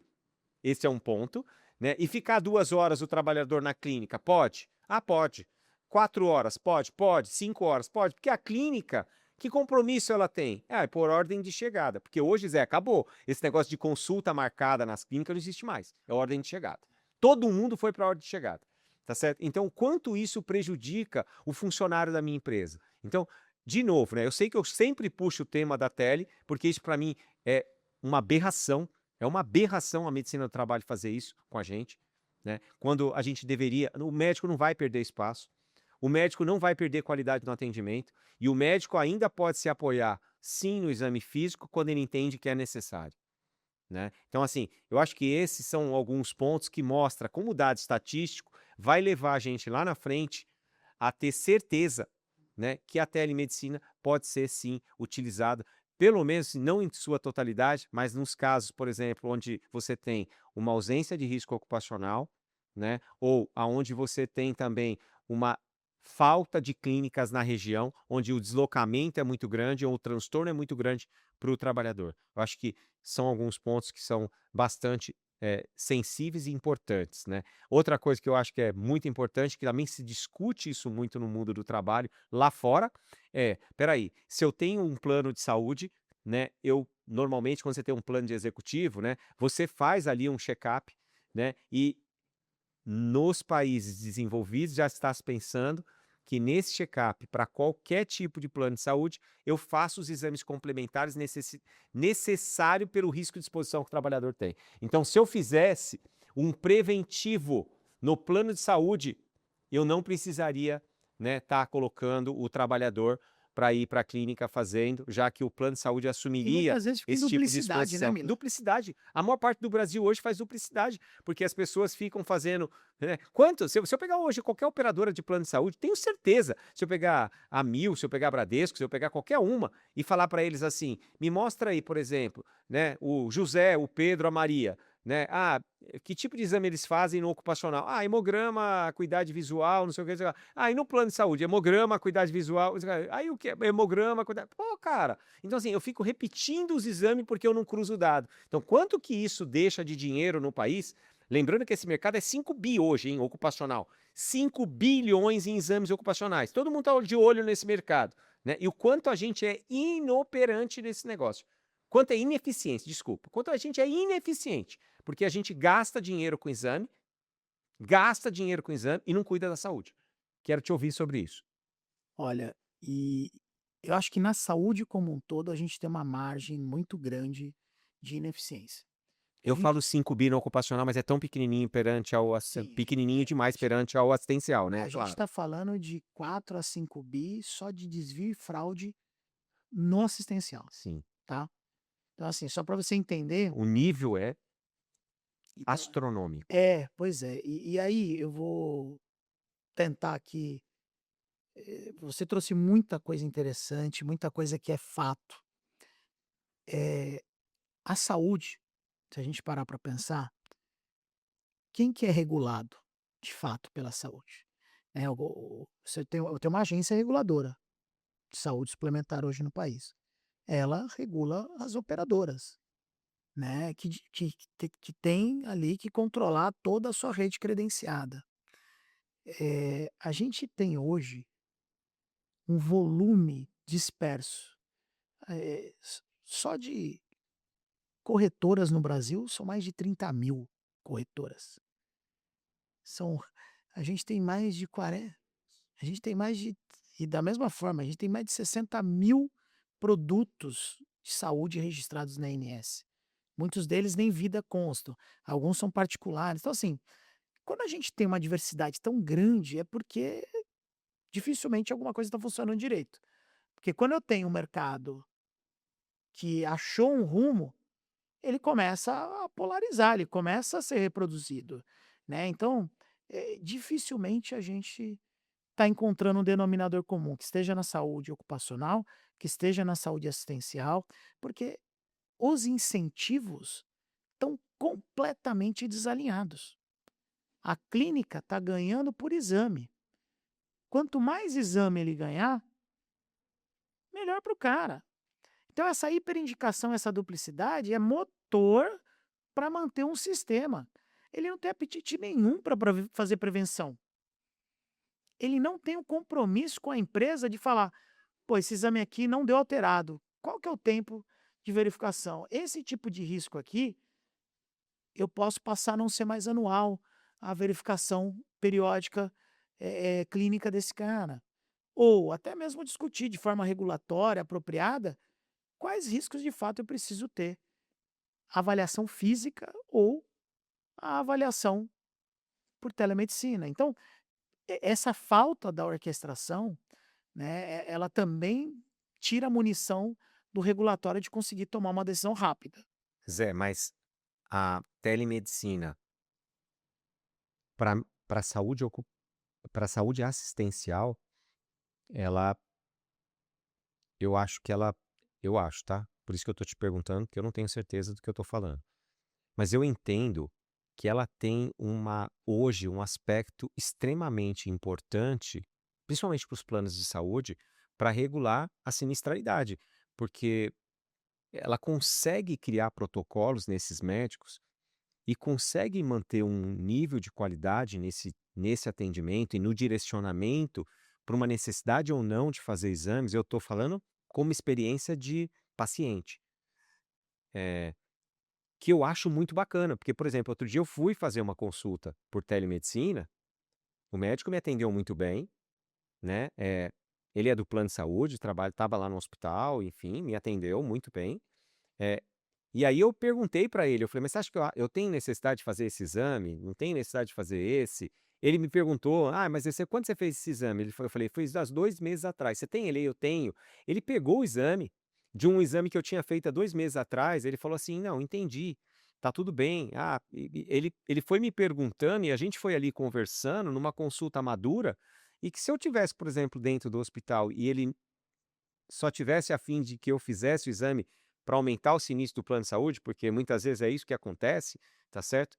Esse é um ponto, né? E ficar 2 horas o trabalhador na clínica, pode? Ah, pode. 4 horas, pode? Pode. 5 horas, pode. Porque a clínica, que compromisso ela tem? É por ordem de chegada. Porque hoje, Zé, acabou. Esse negócio de consulta marcada nas clínicas não existe mais. É ordem de chegada. Todo mundo foi para a ordem de chegada. Tá certo? Então, quanto isso prejudica o funcionário da minha empresa? Então, de novo, né? Eu sei que eu sempre puxo o tema da tele, porque isso para mim é uma aberração. É uma aberração a medicina do trabalho fazer isso com a gente, né? Quando a gente deveria. O médico não vai perder espaço, o médico não vai perder qualidade no atendimento, e o médico ainda pode se apoiar, sim, no exame físico, quando ele entende que é necessário, né? Então, assim, eu acho que esses são alguns pontos que mostram como o dado estatístico vai levar a gente lá na frente a ter certeza, né, que a telemedicina pode ser, sim, utilizada, pelo menos não em sua totalidade, mas nos casos, por exemplo, onde você tem uma ausência de risco ocupacional, né, ou aonde você tem também uma falta de clínicas na região, onde o deslocamento é muito grande ou o transtorno é muito grande para o trabalhador. Eu acho que são alguns pontos que são bastante sensíveis e importantes, né? Outra coisa que eu acho que é muito importante, que também se discute isso muito no mundo do trabalho lá fora, peraí, se eu tenho um plano de saúde, né? Eu normalmente, quando você tem um plano de executivo, né? Você faz ali um check-up, né? E nos países desenvolvidos já está se pensando que nesse check-up, para qualquer tipo de plano de saúde, eu faço os exames complementares necessário pelo risco de exposição que o trabalhador tem. Então, se eu fizesse um preventivo no plano de saúde, eu não precisaria, né, estar colocando o trabalhador para ir para a clínica fazendo, já que o plano de saúde E assumiria muitas vezes fica em esse tipo de duplicidade, né, exposição. Mila? Duplicidade. A maior parte do Brasil hoje faz duplicidade, porque as pessoas ficam fazendo, né? Quanto? Se eu pegar hoje qualquer operadora de plano de saúde, tenho certeza, se eu pegar a Mil, se eu pegar a Bradesco, se eu pegar qualquer uma e falar para eles assim, me mostra aí, por exemplo, né, o José, o Pedro, a Maria, né? Ah, que tipo de exame eles fazem no ocupacional? Ah, hemograma, acuidade visual, não sei o que. Não sei o que. Ah, e no plano de saúde? Hemograma, acuidade visual. Não sei o que. Aí o que? Hemograma, acuidade. Pô, cara. Então, assim, eu fico repetindo os exames porque eu não cruzo o dado. Então, quanto que isso deixa de dinheiro no país? Lembrando que esse mercado é 5 bi hoje, em ocupacional. 5 bilhões em exames ocupacionais. Todo mundo está de olho nesse mercado, né? E o quanto a gente é inoperante nesse negócio. quanto é ineficiência, desculpa, quanto a gente é ineficiente, porque a gente gasta dinheiro com exame e não cuida da saúde. Quero te ouvir sobre isso. Olha, e eu acho que na saúde como um todo a gente tem uma margem muito grande de ineficiência. A Eu falo gente 5 bi no ocupacional, mas é tão pequenininho perante ao sim, pequenininho demais perante ao assistencial, né, a gente claro. está falando de 4 a 5 bi só de desvio e fraude no assistencial, Sim. tá. Então assim, só para você entender, O nível é então astronômico. pois é. E aí eu vou tentar aqui, você trouxe muita coisa interessante, muita coisa que é fato. Eh, a saúde, se a gente parar para pensar, quem que é regulado, de fato, pela saúde? Você tem eu tenho uma agência reguladora de saúde suplementar hoje no país. Ela regula as operadoras, né, que tem ali que controlar toda a sua rede credenciada. A gente tem hoje um volume disperso, só de corretoras no Brasil são mais de 30.000 corretoras. São a gente tem mais de 40 a gente tem mais de e da mesma forma, a gente tem mais de 60.000 produtos de saúde registrados na ANS. Muitos deles nem vida constam, alguns são particulares. Então assim, quando a gente tem uma diversidade tão grande, é porque dificilmente alguma coisa está funcionando direito. Porque quando eu tenho um mercado que achou um rumo, ele começa a polarizar, ele começa a ser reproduzido, né. Então, dificilmente a gente está encontrando um denominador comum, que esteja na saúde ocupacional, que esteja na saúde assistencial, porque os incentivos estão completamente desalinhados. A clínica está ganhando por exame. Quanto mais exame ele ganhar, melhor para o cara. Então essa hiperindicação, essa duplicidade é motor para manter um sistema. Ele não tem apetite nenhum para fazer prevenção. Ele não tem um compromisso com a empresa de falar: "Pô, esse exame aqui não deu alterado. Qual que é o tempo de verificação? Esse tipo de risco aqui, eu posso passar a não ser mais anual a verificação periódica, clínica desse cara". Ou até mesmo discutir de forma regulatória apropriada quais riscos de fato eu preciso ter. A avaliação física ou a avaliação por telemedicina. Então, essa falta da orquestração, né, ela também tira a munição do regulatório de conseguir tomar uma decisão rápida. Zé, mas a telemedicina para pra saúde para saúde assistencial, ela eu acho, tá, por isso que eu tô te perguntando, porque eu não tenho certeza do que eu tô falando. Mas eu entendo que ela tem hoje um aspecto extremamente importante, principalmente para os planos de saúde, para regular a sinistralidade, porque ela consegue criar protocolos nesses médicos e consegue manter um nível de qualidade nesse atendimento e no direcionamento para uma necessidade ou não de fazer exames. Eu estou falando como experiência de paciente. Eh, que eu acho muito bacana, porque, por exemplo, outro dia eu fui fazer uma consulta por telemedicina, o médico me atendeu muito bem, né, ele é do plano de saúde, estava lá no hospital, enfim, me atendeu muito bem, eh, e aí eu perguntei para ele, eu falei: "Mas você acha que eu tenho necessidade de fazer esse exame? Não tenho necessidade de fazer esse?" Ele me perguntou: "Ah, mas quando você fez esse exame?" Eu falei: "Fiz há 2 meses atrás." "Você tem ele aí?" "Eu tenho." Ele pegou o exame, de um exame que eu tinha feito há 2 meses atrás, ele falou assim: "Não, entendi, tá tudo bem." Ele foi me perguntando e a gente foi ali conversando numa consulta madura, e que se eu tivesse, por exemplo, dentro do hospital e ele só tivesse a fim de que eu fizesse o exame para aumentar o sinistro do plano de saúde, porque muitas vezes é isso que acontece, tá certo?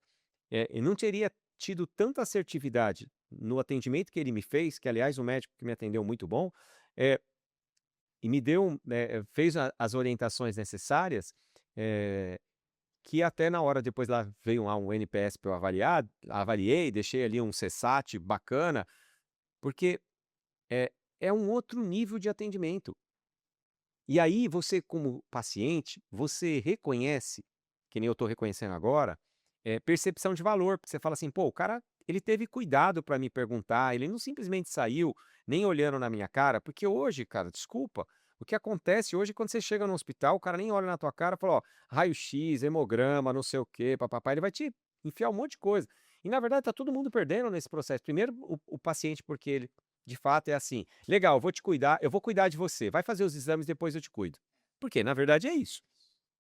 E não teria tido tanta assertividade no atendimento que ele me fez, que aliás o médico que me atendeu muito bom, eh, e me deu, fez as orientações necessárias, eh, que até na hora depois lá veio lá um NPS para eu avaliar, avaliei, deixei ali um CSAT bacana, porque é, é um outro nível de atendimento. E aí você, como paciente, você reconhece, que nem eu estou reconhecendo agora, percepção de valor, porque você fala assim: "Pô, o cara, ele teve cuidado para me perguntar, ele não simplesmente saiu nem olhando na minha cara", porque hoje, cara, desculpa, o que acontece hoje quando você chega no hospital, o cara nem olha na tua cara e fala: "Ó, raio-x, hemograma, não sei o quê, pá ele vai te enfiar um monte de coisa. E na verdade tá todo mundo perdendo nesse processo. Primeiro o paciente, porque ele, de fato, é assim: "Legal, vou te cuidar, eu vou cuidar de você, vai fazer os exames, depois eu te cuido". Porque na verdade é isso,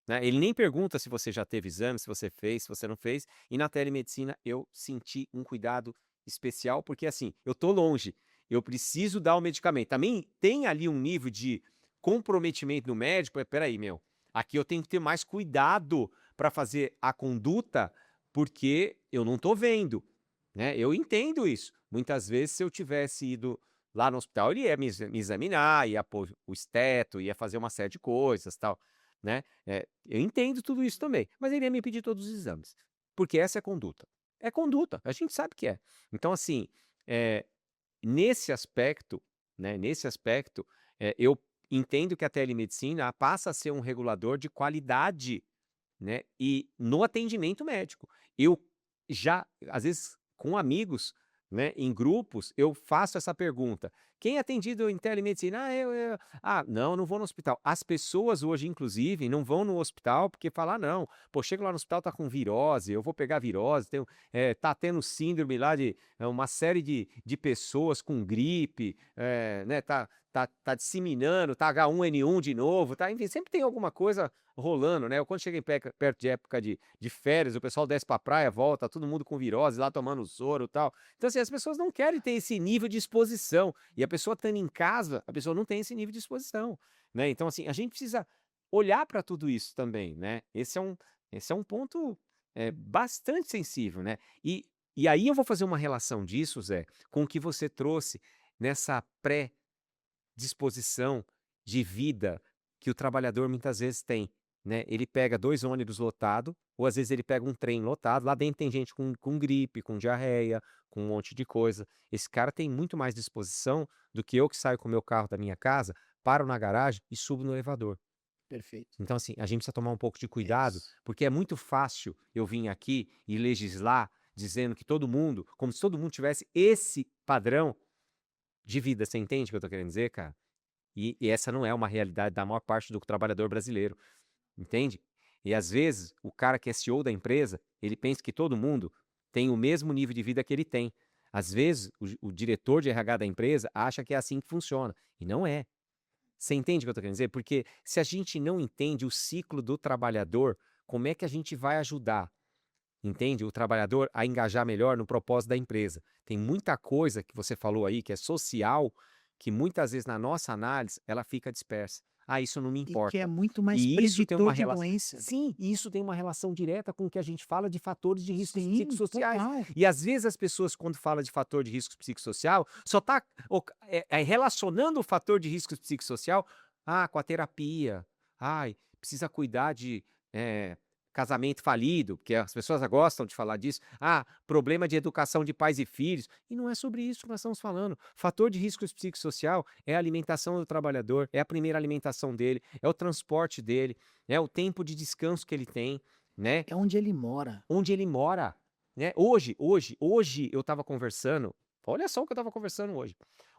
né, ele nem pergunta se você já teve exame, se você fez, se você não fez, e na telemedicina eu senti um cuidado especial, porque assim, eu tô longe, eu preciso dar o medicamento. Também tem ali um nível de comprometimento no médico, "Espera aí meu, aqui eu tenho que ter mais cuidado para fazer a conduta, porque eu não tô vendo", né, eu entendo isso. Muitas vezes se eu tivesse ido lá no hospital, ele ia me examinar, ia pôr o esteto, ia fazer uma série de coisas, tal, né. Eu entendo tudo isso também, mas ele ia me pedir todos os exames, porque essa é conduta. É conduta, a gente sabe que é. Então assim, eh, nesse aspecto, né, nesse aspecto, eu entendo que a telemedicina passa a ser um regulador de qualidade, né, e no atendimento médico. Eu já, às vezes, com amigos, né, em grupos, eu faço essa pergunta: "Quem é atendido em telemedicina?" "Ah, eu". "Ah, não, não vou no hospital". As pessoas hoje, inclusive, não vão no hospital porque falam: "Ah, não, pô, chego lá no hospital, tá com virose, eu vou pegar virose, tenho, tá tendo síndrome lá de uma série de pessoas com gripe, né, tá disseminando, tá H1N1 de novo, tá", enfim, sempre tem alguma coisa rolando, né. Eu quando chego perto de época de férias, o pessoal desce pra praia, volta, todo mundo com virose lá tomando soro, e tal. Então, assim, as pessoas não querem ter esse nível de exposição, e a pessoa estando em casa, a pessoa não tem esse nível de exposição, né. Então, assim, a gente precisa olhar para tudo isso também, né. Esse é um ponto, bastante sensível, né. E aí eu vou fazer uma relação disso, Zé, com o que você trouxe nessa disposição de vida que o trabalhador muitas vezes tem, né. Ele pega 2 ônibus lotado, ou às vezes ele pega um trem lotado, lá dentro tem gente com gripe, com diarreia, com um monte de coisa. Esse cara tem muito mais disposição do que eu que saio com o meu carro da minha casa, paro na garagem e subo no elevador. Perfeito. Então, assim, a gente precisa tomar um pouco de É cuidado, isso. porque é muito fácil eu vir aqui e legislar dizendo que todo mundo, como se todo mundo tivesse esse padrão de vida. Você entende o que eu tô querendo dizer, cara? E essa não é uma realidade da maior parte do trabalhador brasileiro, entende? E às vezes o cara que é CEO da empresa, ele pensa que todo mundo tem o mesmo nível de vida que ele tem. Às vezes o diretor de RH da empresa acha que é assim que funciona, e não é. Você entende o que eu estou querendo dizer? Porque se a gente não entende o ciclo do trabalhador, como é que a gente vai ajudar, entende, o trabalhador a engajar melhor no propósito da empresa? Tem muita coisa que você falou aí que é social, que muitas vezes na nossa análise ela fica dispersa. "Ah, isso não me E que é importa". muito mais E isso tem uma preditor de relação, doença. sim, e isso tem uma relação direta com o que a gente fala de fatores de riscos Sim, psicossociais. total. E às vezes as pessoas, quando fala de fator de risco psicossocial, só tá relacionando o fator de risco psicossocial, com a terapia. "Ai, precisa cuidar de, eh, casamento falido", porque as pessoas gostam de falar disso. Problema de educação de pais e filhos. E não é sobre isso que nós estamos falando. Fator de risco psicossocial é a alimentação do trabalhador, é a primeira alimentação dele, é o transporte dele, é o tempo de descanso que ele tem, né, É onde ele mora. onde ele mora, né. Hoje eu estava conversando, olha só o que eu estava conversando hoje.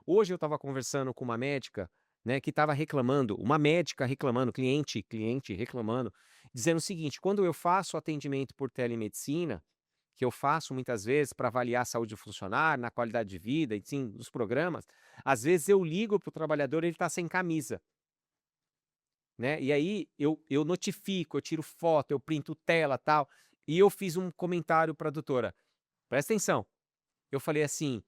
Hoje eu estava conversando com uma médica, né, que estava reclamando, uma médica reclamando, cliente reclamando, dizendo o seguinte: "Quando eu faço atendimento por telemedicina, que eu faço muitas vezes para avaliar a saúde do funcionário, na qualidade de vida, e sim, dos programas, às vezes eu ligo para o trabalhador, ele está sem camisa, né, e aí eu notifico, eu tiro foto, eu printo tela, tal". E eu fiz um comentário para a doutora, presta atenção, eu falei assim: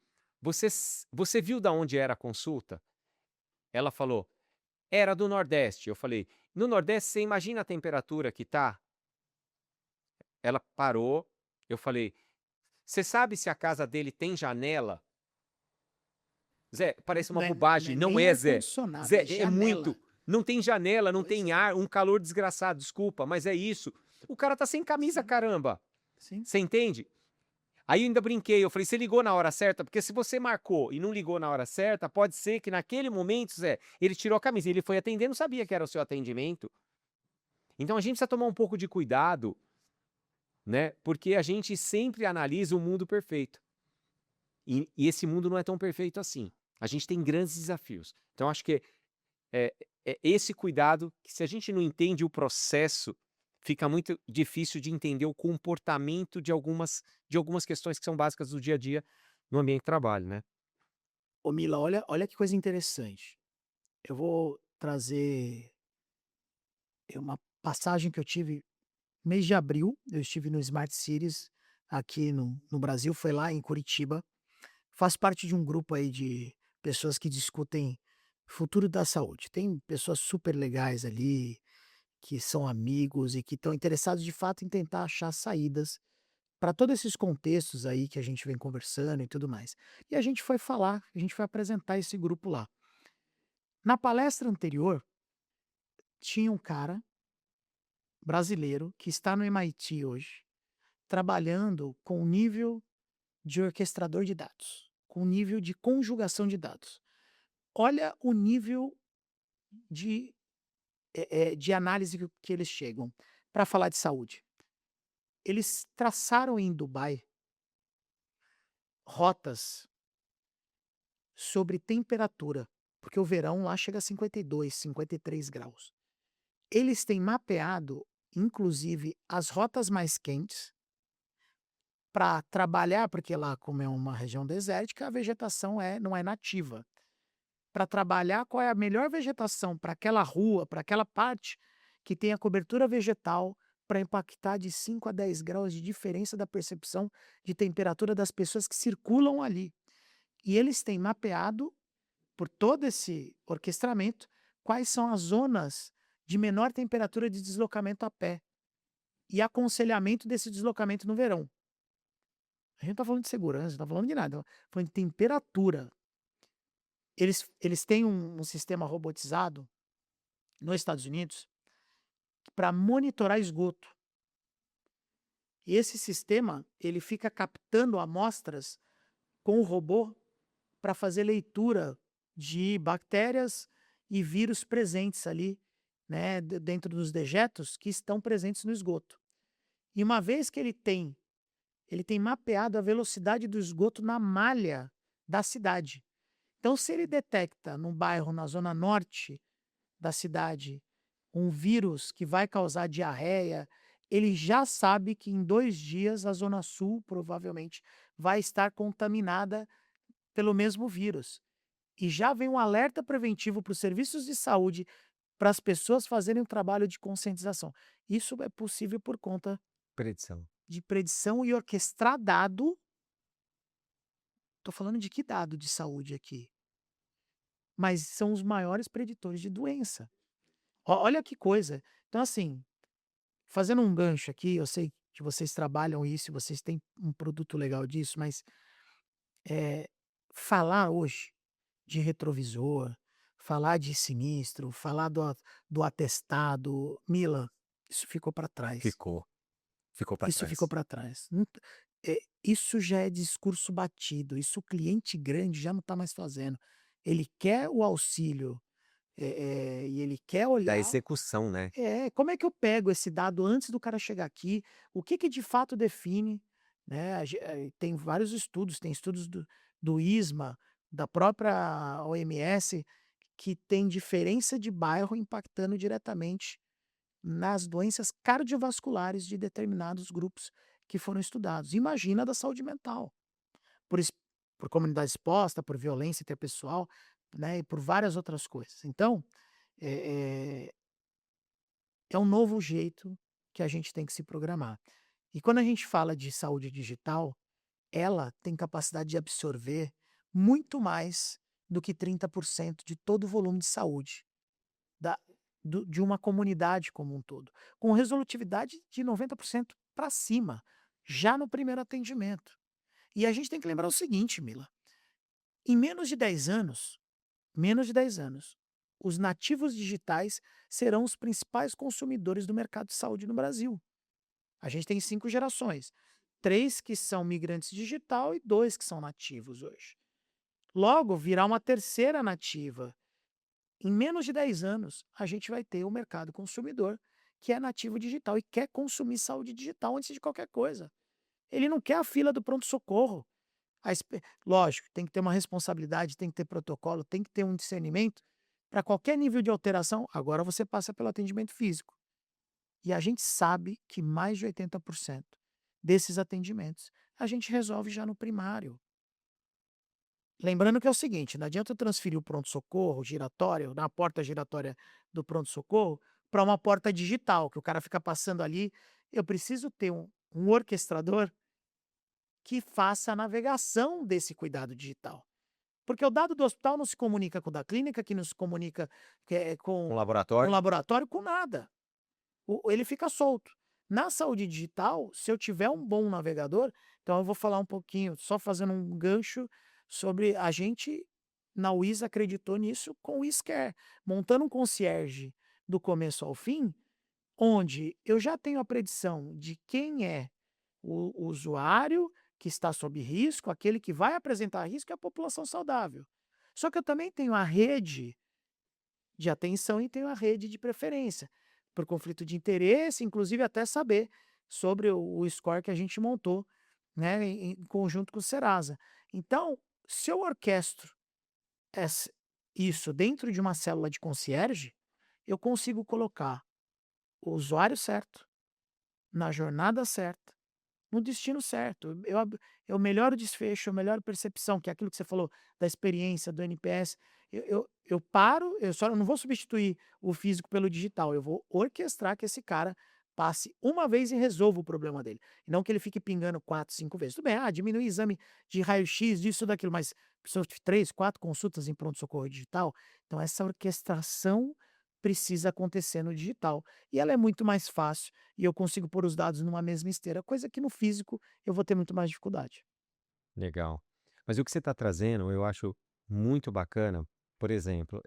"Você viu da onde era a consulta?". Ela falou: "Era do Nordeste". Eu falei: "No Nordeste, você imagina a temperatura que tá?". Ela parou, eu falei: "Você sabe se a casa dele tem janela?". Zé, parece uma Não bobagem, é não nem é, Zé. ar-condicionado, Zé, é é muito. janela. Não tem janela, não Pois tem é. ar, um calor desgraçado, desculpa, mas é isso. O cara tá sem camisa, Sim, caramba. sim. Você entende? Aí eu ainda brinquei, eu falei: "Você ligou na hora certa?" Porque se você marcou e não ligou na hora certa, pode ser que naquele momento, Zé, ele tirou a camisa, ele foi atender, não sabia que era o seu atendimento. Então a gente precisa tomar um pouco de cuidado, né, porque a gente sempre analisa o mundo perfeito. E esse mundo não é tão perfeito assim. A gente tem grandes desafios. Então acho que é esse cuidado que se a gente não entende o processo, fica muito difícil de entender o comportamento de algumas questões que são básicas do dia a dia no ambiente de trabalho, né. Ô Mila, olha que coisa interessante. Eu vou trazer uma passagem que eu tive mês de abril, eu estive no Smart Cities aqui no Brasil, foi lá em Curitiba. Faço parte de um grupo aí de pessoas que discutem futuro da saúde. Tem pessoas super legais ali, que são amigos e que estão interessados de fato em tentar achar saídas para todos esses contextos aí que a gente vem conversando e tudo mais. E a gente foi falar, a gente foi apresentar esse grupo lá. Na palestra anterior, tinha um cara brasileiro que está no MIT hoje, trabalhando com o nível de orquestrador de dados, com o nível de conjugação de dados. Olha o nível de, de análise que eles chegam para falar de saúde. Eles traçaram em Dubai rotas sobre temperatura, porque o verão lá chega a 52, 53 graus. Eles têm mapeado, inclusive, as rotas mais quentes para trabalhar, porque lá, como é uma região desértica, a vegetação não é nativa. Para trabalhar qual é a melhor vegetação para aquela rua, para aquela parte que tem a cobertura vegetal, para impactar de 5 a 10 graus de diferença da percepção de temperatura das pessoas que circulam ali. E eles têm mapeado, por todo esse orquestramento, quais são as zonas de menor temperatura de deslocamento a pé e aconselhamento desse deslocamento no verão. A gente não está falando de segurança, não está falando de nada, tá falando de temperatura. Eles têm um sistema robotizado nos Estados Unidos para monitorar esgoto. E esse sistema, ele fica captando amostras com o robô para fazer leitura de bactérias e vírus presentes ali, né, dentro dos dejetos que estão presentes no esgoto. E uma vez que ele tem mapeado a velocidade do esgoto na malha da cidade. Então, se ele detecta num bairro na zona norte da cidade um vírus que vai causar diarreia, ele já sabe que em 2 dias a zona sul provavelmente vai estar contaminada pelo mesmo vírus. E já vem um alerta preventivo para os serviços de saúde, para as pessoas fazerem um trabalho de conscientização. Isso é possível por conta Predição. de predição e orquestrar dado. Estou falando de que dado de saúde aqui? Mas são os maiores preditores de doença. Olha que coisa. Então, assim, fazendo um gancho aqui, eu sei que vocês trabalham isso, vocês têm um produto legal disso, mas eh, falar hoje de retrovisor, falar de sinistro, falar do atestado, Mila, isso ficou para trás. Ficou. Ficou para Isso ficou trás. para trás. Isso já é discurso batido, isso o cliente grande já não está mais fazendo. Ele quer o auxílio, e ele quer Da olhar. execução, né. Como é que eu pego esse dado antes do cara chegar aqui? O que que de fato define, né, tem vários estudos, tem estudos do ISMA, da própria OMS, que tem diferença de bairro impactando diretamente nas doenças cardiovasculares de determinados grupos que foram estudados. Imagina a da saúde mental, por ex por comunidade exposta, por violência interpessoal, né, e por várias outras coisas. Então, eh eh é um novo jeito que a gente tem que se programar. E quando a gente fala de saúde digital, ela tem capacidade de absorver muito mais do que 30% de todo o volume de saúde da de uma comunidade como um todo, com resolutividade de 90% para cima, já no primeiro atendimento. E a gente tem que lembrar o seguinte, Mila, em menos de 10 anos, os nativos digitais serão os principais consumidores do mercado de saúde no Brasil. A gente tem 5 gerações. 3 que são migrantes digital e 2 que são nativos hoje. Logo, virá uma terceira nativa. Em menos de 10 anos, a gente vai ter o mercado consumidor que é nativo digital e quer consumir saúde digital antes de qualquer coisa. Ele não quer a fila do pronto-socorro. Lógico, tem que ter uma responsabilidade, tem que ter protocolo, tem que ter um discernimento. Para qualquer nível de alteração, agora você passa pelo atendimento físico. E a gente sabe que mais de 80% desses atendimentos a gente resolve já no primário. Lembrando que é o seguinte, não adianta eu transferir o pronto-socorro giratório, na porta giratória do pronto-socorro, para uma porta digital, que o cara fica passando ali. Eu preciso ter um orquestrador que faça a navegação desse cuidado digital. Porque o dado do hospital não se comunica com o da clínica, que não se comunica Um com o laboratório? laboratório, com nada. Ele fica solto. Na saúde digital, se eu tiver um bom navegador, então eu vou falar um pouquinho, só fazendo um gancho sobre a gente na UIS acreditou nisso com o WIScare, montando um concierge do começo ao fim, onde eu já tenho a predição de quem é o usuário que está sob risco, aquele que vai apresentar risco é a população saudável. Só que eu também tenho a rede de atenção e tenho a rede de preferência, por conflito de interesse, inclusive até saber sobre o score que a gente montou, né, em conjunto com o Serasa. Então, se eu orquestro isso dentro de uma célula de concierge, eu consigo colocar o usuário certo, na jornada certa, no destino certo. Eu melhoro o desfecho, eu melhoro a percepção, que é aquilo que você falou da experiência, do NPS. Eu paro, eu só não vou substituir o físico pelo digital, eu vou orquestrar que esse cara passe uma vez e resolva o problema dele. E não que ele fique pingando 4, 5 vezes. Tudo bem, diminui o exame de raio-x, disso, daquilo, mas precisou de 3, 4 consultas em pronto-socorro digital. Então, essa orquestração precisa acontecer no digital. E ela é muito mais fácil e eu consigo pôr os dados numa mesma esteira, coisa que no físico eu vou ter muito mais dificuldade. Legal. Mas o que você está trazendo, eu acho muito bacana. Por exemplo,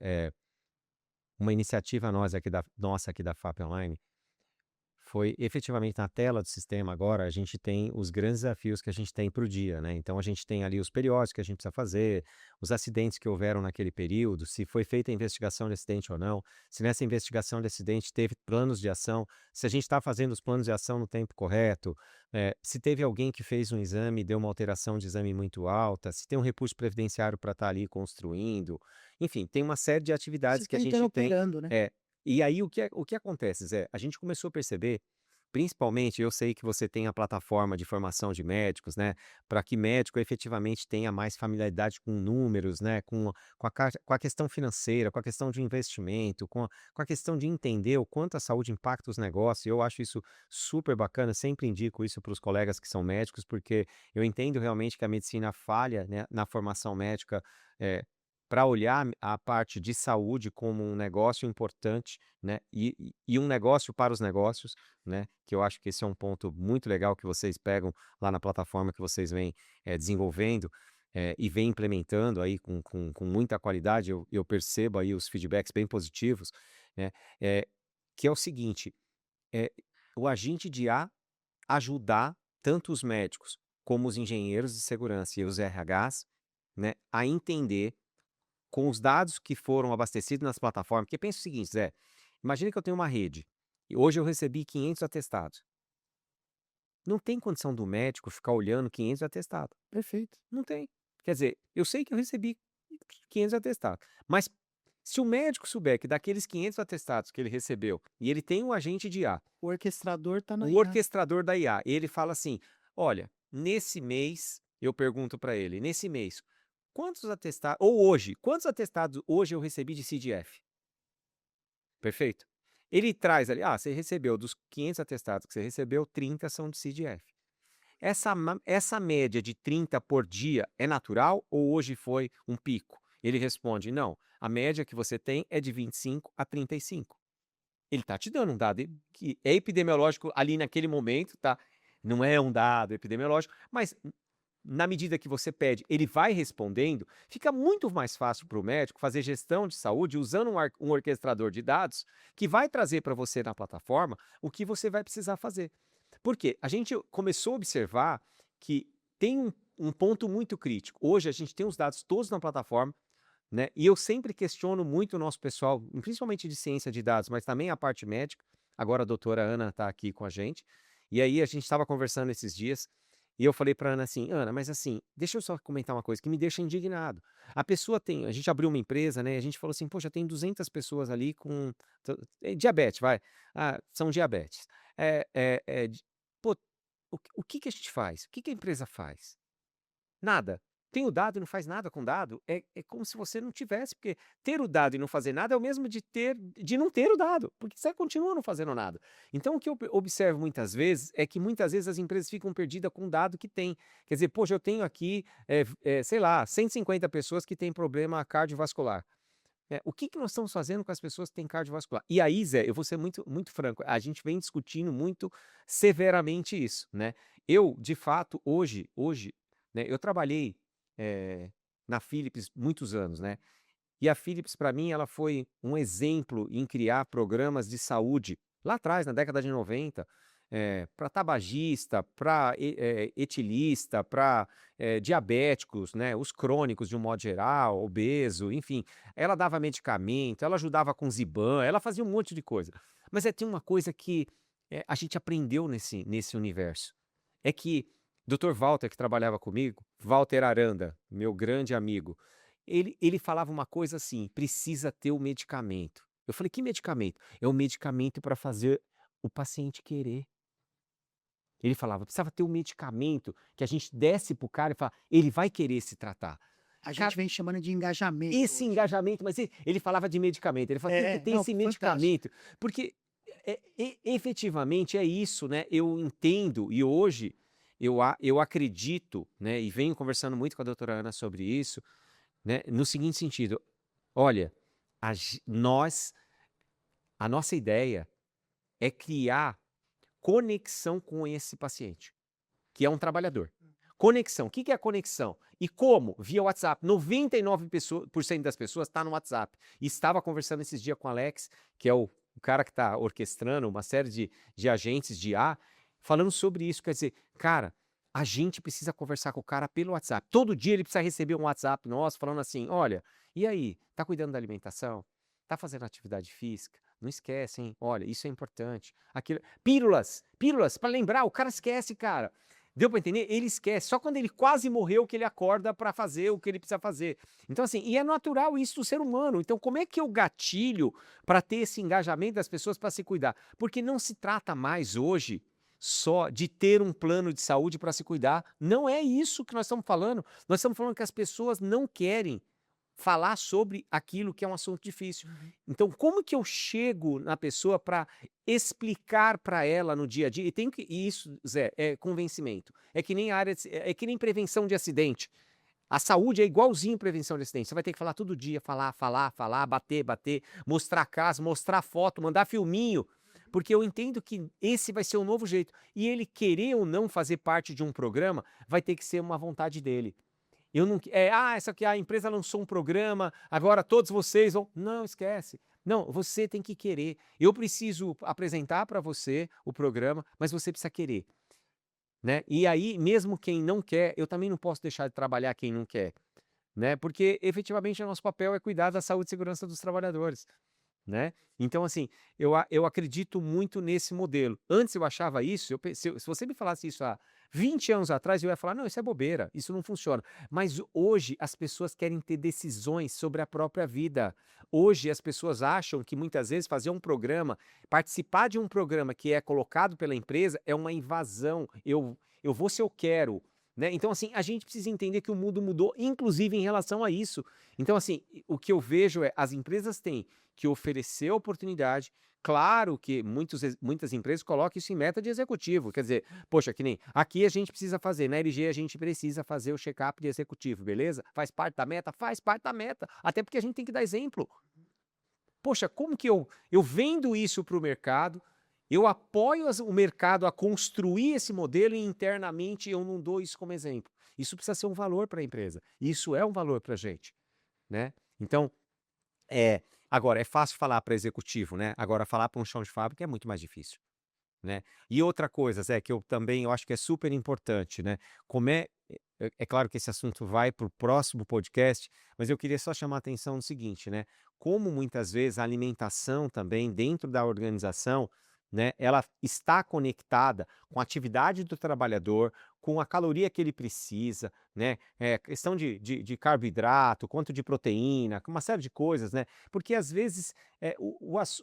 uma iniciativa nossa aqui da FAP Online foi efetivamente na tela do sistema agora, a gente tem os grandes desafios que a gente tem para o dia, né? Então a gente tem ali os periódicos que a gente precisa fazer, os acidentes que houveram naquele período, se foi feita a investigação de acidente ou não, se nessa investigação de acidente teve planos de ação, se a gente está fazendo os planos de ação no tempo correto, se teve alguém que fez um exame e deu uma alteração de exame muito alta, se tem um recurso previdenciário para estar ali construindo, enfim, tem uma série de Você atividades que a está gente tem. interoperando, né? É, e aí o que acontece, Zé? A gente começou a perceber, principalmente eu sei que você tem a plataforma de formação de médicos, né, para que médico efetivamente tenha mais familiaridade com números, né, com a questão financeira, com a questão de investimento, com a questão de entender o quanto a saúde impacta os negócios. Eu acho isso super bacana, sempre indico isso para os colegas que são médicos, porque eu entendo realmente que a medicina falha, né, na formação médica, para olhar a parte de saúde como um negócio importante, né, e um negócio para os negócios, né, que eu acho que esse é um ponto muito legal que vocês pegam lá na plataforma que vocês vêm, desenvolvendo, e vêm implementando aí com muita qualidade. Eu percebo aí os feedbacks bem positivos, né, eh, que é o seguinte, eh, o agente de IA ajudar tanto os médicos como os engenheiros de segurança e os RHs, né, a entender com os dados que foram abastecidos nas plataformas, porque pensa o seguinte, Zé, imagina que eu tenho uma rede, e hoje eu recebi 500 atestados. Não tem condição do médico ficar olhando 500 atestados. Perfeito. Não tem. Quer dizer, eu sei que eu recebi 500 atestados, mas se o médico souber que daqueles 500 atestados que ele recebeu, e ele tem um agente de IA, O orquestrador está na o IA. orquestrador da IA, ele fala assim: olha, nesse mês, eu pergunto para ele, nesse mês, quantos atestados, ou hoje, quantos atestados hoje eu recebi de CDF? Perfeito? Ele traz ali, você recebeu dos 500 atestados que você recebeu, 30 são de CDF. Essa média de 30 por dia é natural ou hoje foi um pico? Ele responde, não, a média que você tem é de 25 a 35. Ele está te dando um dado que é epidemiológico ali naquele momento, tá? Não é um dado epidemiológico, mas na medida que você pede, ele vai respondendo, fica muito mais fácil para o médico fazer gestão de saúde usando um orquestrador de dados que vai trazer para você na plataforma o que você vai precisar fazer. Por quê? A gente começou a observar que tem um ponto muito crítico. Hoje a gente tem os dados todos na plataforma, né? E eu sempre questiono muito o nosso pessoal, principalmente de ciência de dados, mas também a parte médica. Agora a doutora Ana está aqui com a gente. E aí a gente estava conversando esses dias e eu falei para Ana assim, Ana, mas assim, deixa eu só comentar uma coisa que me deixa indignado. A gente abriu uma empresa, né? A gente falou assim, poxa, tem 200 pessoas ali com diabetes, vai. Ah, são diabetes. É, é, é, di- pô, o que que a gente faz? O que que a empresa faz? Nada. Tem o dado e não faz nada com o dado, é como se você não tivesse, porque ter o dado e não fazer nada é o mesmo de não ter o dado, porque você continua não fazendo nada. Então o que eu observo muitas vezes é que muitas vezes as empresas ficam perdidas com o dado que tem. Quer dizer, poxa, eu tenho aqui, sei lá, 150 pessoas que têm problema cardiovascular. O que que nós estamos fazendo com as pessoas que têm cardiovascular? E aí, Zé, eu vou ser muito, muito franco, a gente vem discutindo muito severamente isso, né? Eu, de fato, hoje, né, eu trabalhei eh, na Philips muitos anos, né? E a Philips, para mim, ela foi um exemplo em criar programas de saúde lá atrás, na década de 90, para tabagista, para etilista, para diabéticos, né, os crônicos de um modo geral, obeso, enfim. Ela dava medicamento, ela ajudava com Ziban, ela fazia um monte de coisa. Mas tem uma coisa que a gente aprendeu nesse universo. É que Dr. Walter, que trabalhava comigo, Walter Aranda, meu grande amigo, ele falava uma coisa assim: precisa ter o medicamento. Eu falei: que medicamento? É o medicamento para fazer o paciente querer. Ele falava: precisava ter um medicamento que a gente desse pro cara e falar, ele vai querer se tratar. A gente Cara, vem chamando de engajamento esse hoje, né. engajamento, mas ele falava de medicamento. Ele falava: tem que ter Não, esse fantástico. medicamento, porque efetivamente é isso, né? Eu entendo, e hoje eu acredito, né? E venho conversando muito com a doutora Ana sobre isso, né? No seguinte sentido: olha, nós, a nossa ideia é criar conexão com esse paciente, que é um trabalhador. Conexão. O que que é a conexão? E como? Via WhatsApp. 99% das pessoas está no WhatsApp. E estava conversando esses dias com o Alex, que é o cara que está orquestrando uma série de agentes de IA, falando sobre isso. Quer dizer, cara, a gente precisa conversar com o cara pelo WhatsApp. Todo dia ele precisa receber um WhatsApp nosso falando assim: olha, e aí, tá cuidando da alimentação? Tá fazendo atividade física? Não esquece, hein? Olha, isso é importante. Aquilo... pílulas, para lembrar, o cara esquece, cara. Deu para entender? Ele esquece. Só quando ele quase morreu que ele acorda para fazer o que ele precisa fazer. Então, assim, e é natural isso do ser humano. Então, como é que eu gatilho para ter esse engajamento das pessoas para se cuidar? Porque não se trata mais hoje só de ter um plano de saúde para se cuidar. Não é isso que nós estamos falando. Nós estamos falando que as pessoas não querem falar sobre aquilo que é um assunto difícil. Então, como que eu chego na pessoa para explicar para ela no dia a dia? E isso, Zé, é convencimento. É que nem é que nem prevenção de acidente. A saúde é igualzinho prevenção de acidente. Você vai ter que falar todo dia, falar, bater, mostrar caso, mostrar foto, mandar filminho. Porque eu entendo que esse vai ser o novo jeito. E ele querer ou não fazer parte de um programa, vai ter que ser uma vontade dele. Eu não, essa aqui a empresa lançou um programa, agora todos vocês vão. Não, esquece. Não, você tem que querer. Eu preciso apresentar para você o programa, mas você precisa querer, né? E aí, mesmo quem não quer, eu também não posso deixar de trabalhar quem não quer, né? Porque efetivamente o nosso papel é cuidar da saúde e segurança dos trabalhadores, né? Então, assim, eu acredito muito nesse modelo. Antes eu achava isso, se você me falasse isso há 20 anos atrás, eu ia falar, não, isso é bobeira, isso não funciona. Mas hoje as pessoas querem ter decisões sobre a própria vida. Hoje as pessoas acham que muitas vezes fazer um programa, participar de um programa que é colocado pela empresa é uma invasão. Eu vou se eu quero. Né? Então, assim, a gente precisa entender que o mundo mudou, inclusive em relação a isso. Então, assim, o que eu vejo é as empresas têm que oferecer oportunidade. Claro que muitas empresas colocam isso em meta de executivo. Quer dizer, poxa, que nem aqui a gente precisa fazer, na LG a gente precisa fazer o check-up de executivo, beleza? Faz parte da meta? Faz parte da meta. Até porque a gente tem que dar exemplo. Poxa, como que eu vendo isso para o mercado, eu apoio o mercado a construir esse modelo e internamente eu não dou isso como exemplo. Isso precisa ser um valor para a empresa. Isso é um valor para a gente, né? Então, agora é fácil falar para executivo, né? Agora falar para um chão de fábrica é muito mais difícil. né. E outra coisa, Zé, que eu também eu acho que é super importante, né, como é claro que esse assunto vai para o próximo podcast, mas eu queria só chamar a atenção no seguinte, né, como muitas vezes a alimentação também dentro da organização, né, ela está conectada com a atividade do trabalhador, com a caloria que ele precisa, né, questão de carboidrato, quanto de proteína, com uma série de coisas, né, porque às vezes,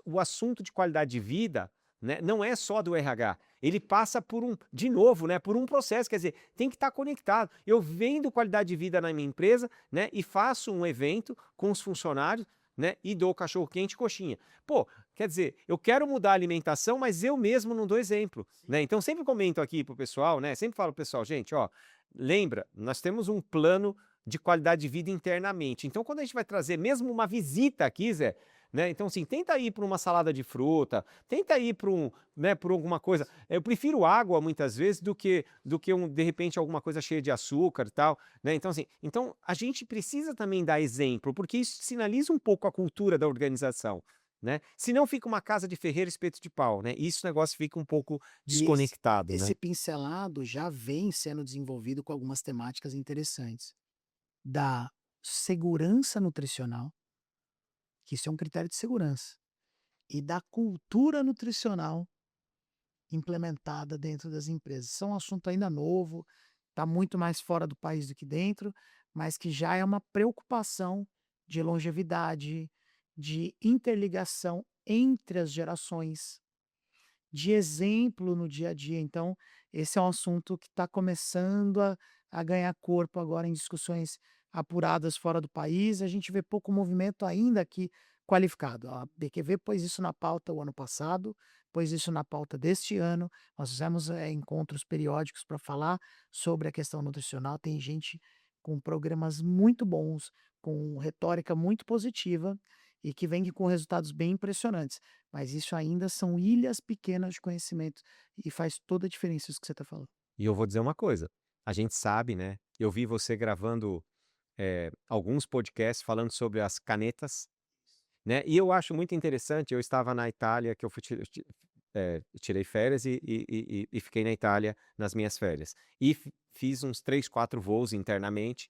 o assunto de qualidade de vida, né, não é só do RH, ele passa por de novo, né, por um processo, quer dizer, tem que estar conectado. Eu vendo qualidade de vida na minha empresa, né, e faço um evento com os funcionários, né, e dou cachorro quente e coxinha. Pô, quer dizer, eu quero mudar a alimentação, mas eu mesmo não dou exemplo, né? Então sempre comento aqui pro pessoal, né, sempre falo pro pessoal: "Gente, ó, lembra, nós temos um plano de qualidade de vida internamente. Então quando a gente vai trazer mesmo uma visita aqui, Zé, né, então assim, tenta ir para uma salada de fruta, tenta ir para né, por alguma coisa. Eu prefiro água muitas vezes do que de repente alguma coisa cheia de açúcar e tal, né? Então assim, então a gente precisa também dar exemplo, porque isso sinaliza um pouco a cultura da organização, né? Senão fica uma casa de ferreiro espeto de pau, né? E isso o negócio fica um pouco E esse desconectado, esse né? pincelado já vem sendo desenvolvido com algumas temáticas interessantes, da segurança nutricional, que isso é um critério de segurança, e da cultura nutricional implementada dentro das empresas. Isso é um assunto ainda novo, está muito mais fora do país do que dentro, mas que já é uma preocupação de longevidade, de interligação entre as gerações, de exemplo no dia a dia. Então, esse é um assunto que está começando a ganhar corpo agora em discussões apuradas fora do país. A gente vê pouco movimento ainda aqui qualificado. A BQV pôs isso na pauta o ano passado, pôs isso na pauta deste ano. Nós fizemos encontros periódicos para falar sobre a questão nutricional. Tem gente com programas muito bons, com retórica muito positiva e que vem com resultados bem impressionantes. Mas isso ainda são ilhas pequenas de conhecimento e faz toda a diferença isso que você está falando. E eu vou dizer uma coisa, a gente sabe, né? Eu vi você gravando alguns podcasts falando sobre as canetas, né? E eu acho muito interessante, eu estava na Itália, que eu fui tirei férias e fiquei na Itália nas minhas férias. E fiz uns 3, 4 voos internamente.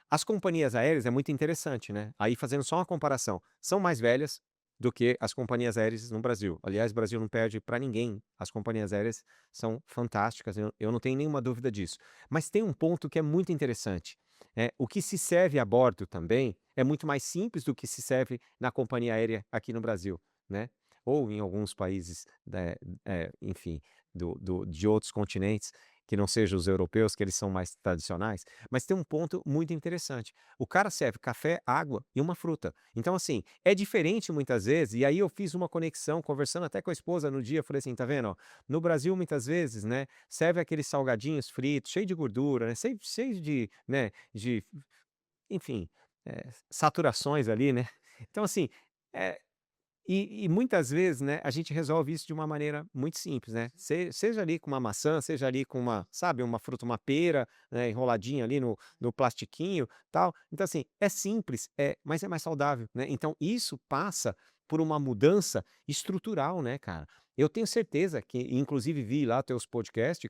As companhias aéreas é muito interessante, né? Aí fazendo só uma comparação, são mais velhas do que as companhias aéreas no Brasil. Aliás, o Brasil não perde para ninguém. As companhias aéreas são fantásticas, eu não tenho nenhuma dúvida disso. Mas tem um ponto que é muito interessante. O que se serve a bordo também é muito mais simples do que se serve na companhia aérea aqui no Brasil, né? Ou em alguns países, enfim, de outros continentes que não sejam os europeus, que eles são mais tradicionais. Mas tem um ponto muito interessante. O cara serve café, água e uma fruta. Então, assim, é diferente muitas vezes, e aí eu fiz uma conexão, conversando até com a esposa no dia, eu falei assim, tá vendo, ó, no Brasil muitas vezes, né, serve aqueles salgadinhos fritos, cheio de gordura, né, cheio de, né, de, enfim, saturações ali, né. Então, assim, eh, e muitas vezes, né, a gente resolve isso de uma maneira muito simples, né, seja ali com uma maçã, seja ali com uma, sabe, uma fruta, uma pera, né, enroladinha ali no plastiquinho, tal. Então assim, é simples, mas é mais saudável, né. Então isso passa por uma mudança estrutural, né, cara. Eu tenho certeza que inclusive vi lá teus podcasts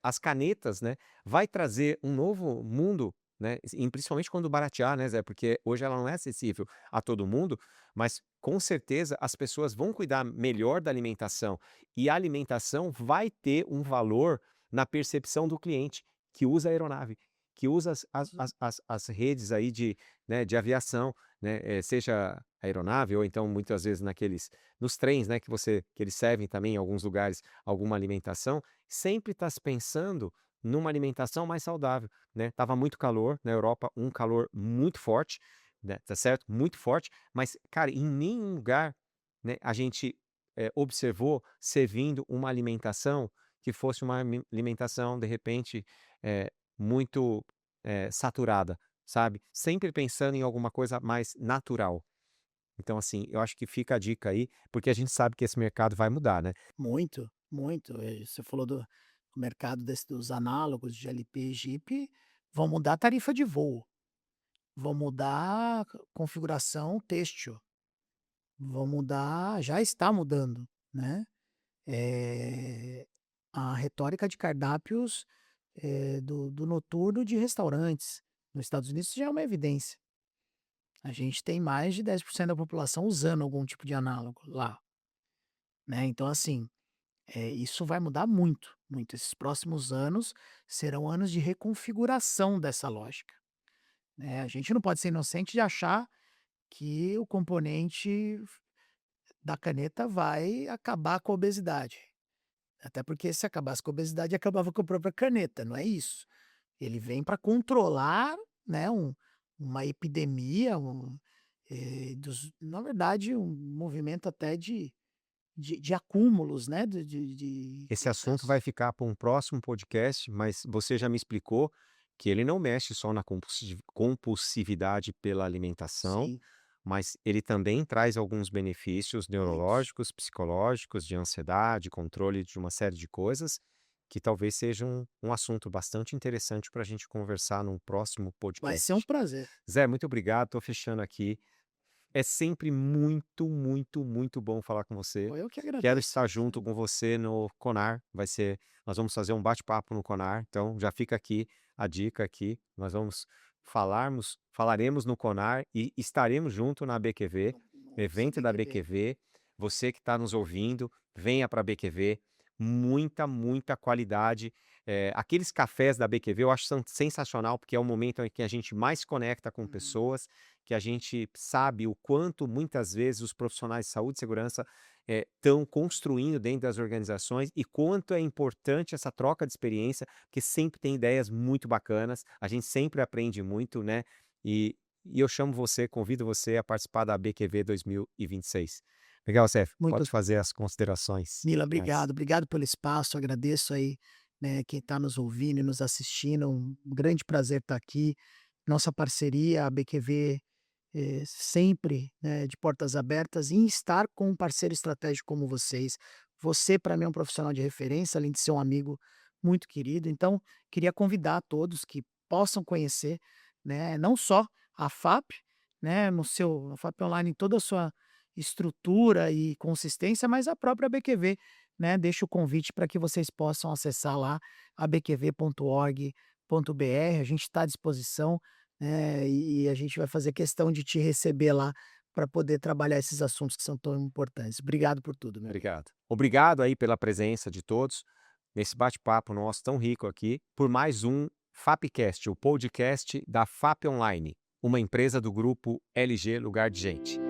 as canetas, né, vai trazer um novo mundo, né, e principalmente quando baratear, né, Zé, porque hoje ela não é acessível a todo mundo, mas com certeza as pessoas vão cuidar melhor da alimentação e a alimentação vai ter um valor na percepção do cliente que usa a aeronave, que usa as redes aí né, de aviação, né, seja aeronave ou então muitas vezes nos trens, né, que eles servem também em alguns lugares alguma alimentação, sempre está se pensando numa alimentação mais saudável, né? Tava muito calor na Europa, um calor muito forte, né, tá certo? Muito forte, mas, cara, em nenhum lugar, né, a gente, observou servindo uma alimentação que fosse uma alimentação, de repente, eh, muito, saturada, sabe. Sempre pensando em alguma coisa mais natural. Então, assim, eu acho que fica a dica aí, porque a gente sabe que esse mercado vai mudar, né. Muito, muito. Você falou do mercado dos análogos de LP e Jeep, vão mudar a tarifa de voo, vão mudar a configuração têxtil, vão mudar, já está mudando, né? eh, a retórica de cardápios, do noturno de restaurantes. Nos Estados Unidos isso já é uma evidência. A gente tem mais de 10% da população usando algum tipo de análogo lá, né. Então assim, isso vai mudar muito, muito. Esses próximos anos serão anos de reconfiguração dessa lógica, né. A gente não pode ser inocente de achar que o componente da caneta vai acabar com a obesidade. Até porque se acabasse com a obesidade, acabava com a própria caneta, não é isso. Ele vem para controlar, né, uma epidemia, na verdade, um movimento até de acúmulos, né, Esse assunto vai ficar para um próximo podcast, mas você já me explicou que ele não mexe só na compulsividade pela alimentação, sim, mas ele também traz alguns benefícios muitos. neurológicos, psicológicos, de ansiedade, controle de uma série de coisas, que talvez seja um assunto bastante interessante para a gente conversar num próximo Vai ser um podcast. prazer. Zé, muito obrigado, estou fechando aqui. É sempre muito, muito, muito bom falar com você. Pô, eu que Quero agradeço. estar junto com você no Conar, nós vamos fazer um bate-papo no Conar, então já fica aqui a dica aqui, nós vamos falaremos no Conar e estaremos junto na BQV, Nossa, evento da BQV. BQV. Você que está nos ouvindo, venha para a BQV, muita, muita qualidade. Aqueles cafés da BQV eu acho são sensacional, porque é o momento em que a gente mais se conecta com Uhum. pessoas, que a gente sabe o quanto muitas vezes os profissionais de saúde e segurança estão construindo dentro das organizações e quanto é importante essa troca de experiência, porque sempre tem ideias muito bacanas, a gente sempre aprende muito, né? E eu convido você a participar da BQV 2026. Legal, Cef, Muito pode fazer as considerações Mila, finais. obrigado, obrigado pelo espaço, agradeço aí, né, quem está nos ouvindo e nos assistindo, um grande prazer estar aqui. Nossa parceria, a BQV, sempre, né, de portas abertas em estar com um parceiro estratégico como vocês. Você, para mim, é um profissional de referência, além de ser um amigo muito querido. Então, queria convidar todos que possam conhecer, né, não só a FAP, né, no seu a FAP Online em toda a sua estrutura e consistência, mas a própria BQV, né. Deixo o convite para que vocês possam acessar lá abqv.org.br, a gente está à disposição, e a gente vai fazer questão de te receber lá para poder trabalhar esses assuntos que são tão importantes. Obrigado por tudo, meu amigo. Obrigado. Obrigado aí pela presença de todos nesse bate-papo nosso tão rico aqui, por mais um FAPcast, o podcast da FAP Online, uma empresa do grupo LG Lugar de Gente.